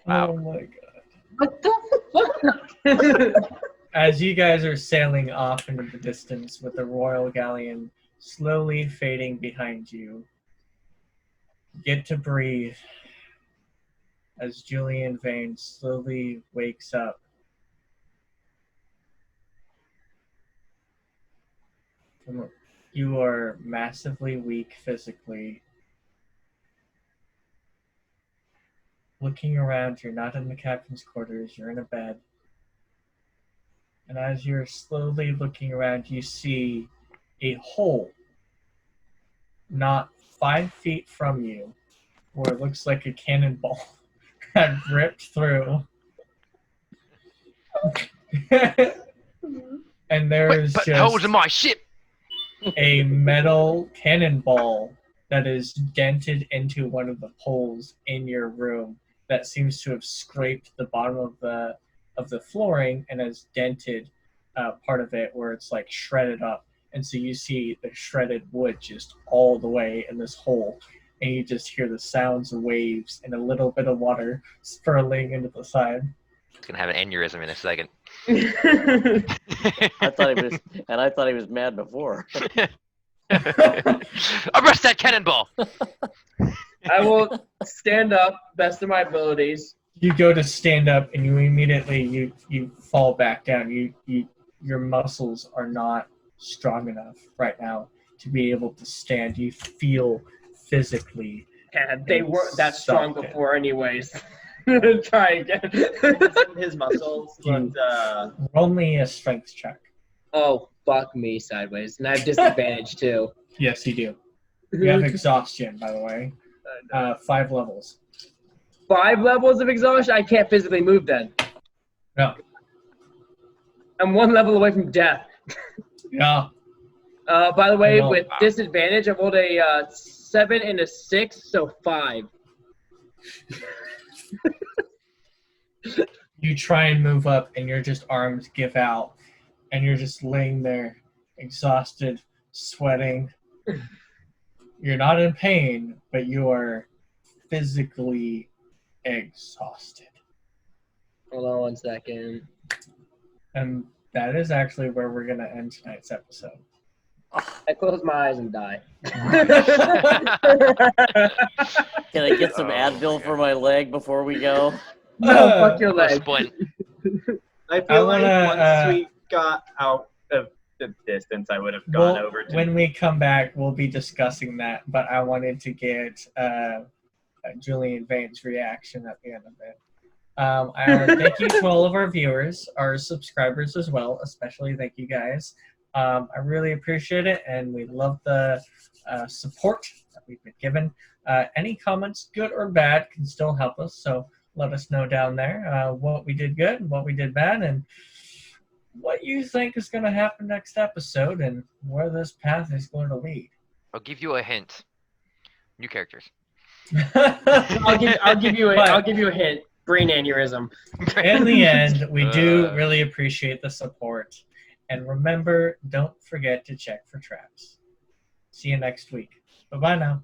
Wow. Oh my god. What the fuck? As you guys are sailing off into the distance with the Royal Galleon slowly fading behind you, get to breathe as Julian Vane slowly wakes up. You are massively weak physically. Looking around, you're not in the captain's quarters, you're in a bed. And as you're slowly looking around, you see a hole not 5 feet from you where it looks like a cannonball had ripped through. And there's Put holes in just my ship. a metal cannonball that is dented into one of the holes in your room that seems to have scraped the bottom of the flooring and has dented part of it where it's like shredded up. And so you see the shredded wood just all the way in this hole, and you just hear the sounds of waves and a little bit of water spurling into the side. He's gonna have an aneurysm in a second. I thought he was mad before. Arrest that cannonball! I will stand up, best of my abilities. You go to stand up, and you immediately you fall back down. Your muscles are not strong enough right now to be able to stand. You feel physically Yeah, they weren't that strong Exhausted. before, anyways. Try again. His muscles You- looked. Roll me a strength check. Oh, fuck me sideways. And I have disadvantage, too. Yes, you do. You have exhaustion, by the way. 5 levels. 5 levels of exhaustion? I can't physically move then. No. I'm 1 level away from death. Yeah. By the way, Well, with disadvantage, I rolled a 7 and a 6, so 5. You try and move up, and your just arms give out, and you're just laying there, exhausted, sweating. You're not in pain, but you are physically exhausted. Hold on 1 second. And that is actually where we're going to end tonight's episode. I close my eyes and die. Can I get some Oh, Advil my for my leg before we go? No, fuck your Or leg. splint. I feel wanna, like once we got out of the distance, I would have gone over to. When we come back, we'll be discussing that, but I wanted to get Julian Vane's reaction at the end of it. Thank you to all of our viewers, our subscribers as well, especially thank you guys. I really appreciate it, and we love the support that we've been given. Any comments, good or bad, can still help us, so let us know down there what we did good and what we did bad, and what you think is going to happen next episode, and where this path is going to lead. I'll give you a hint. New characters. I'll give you But- a hint. Brain aneurysm. In the end, we do Uh. really appreciate the support. And remember, don't forget to check for traps. See you next week. Bye-bye now.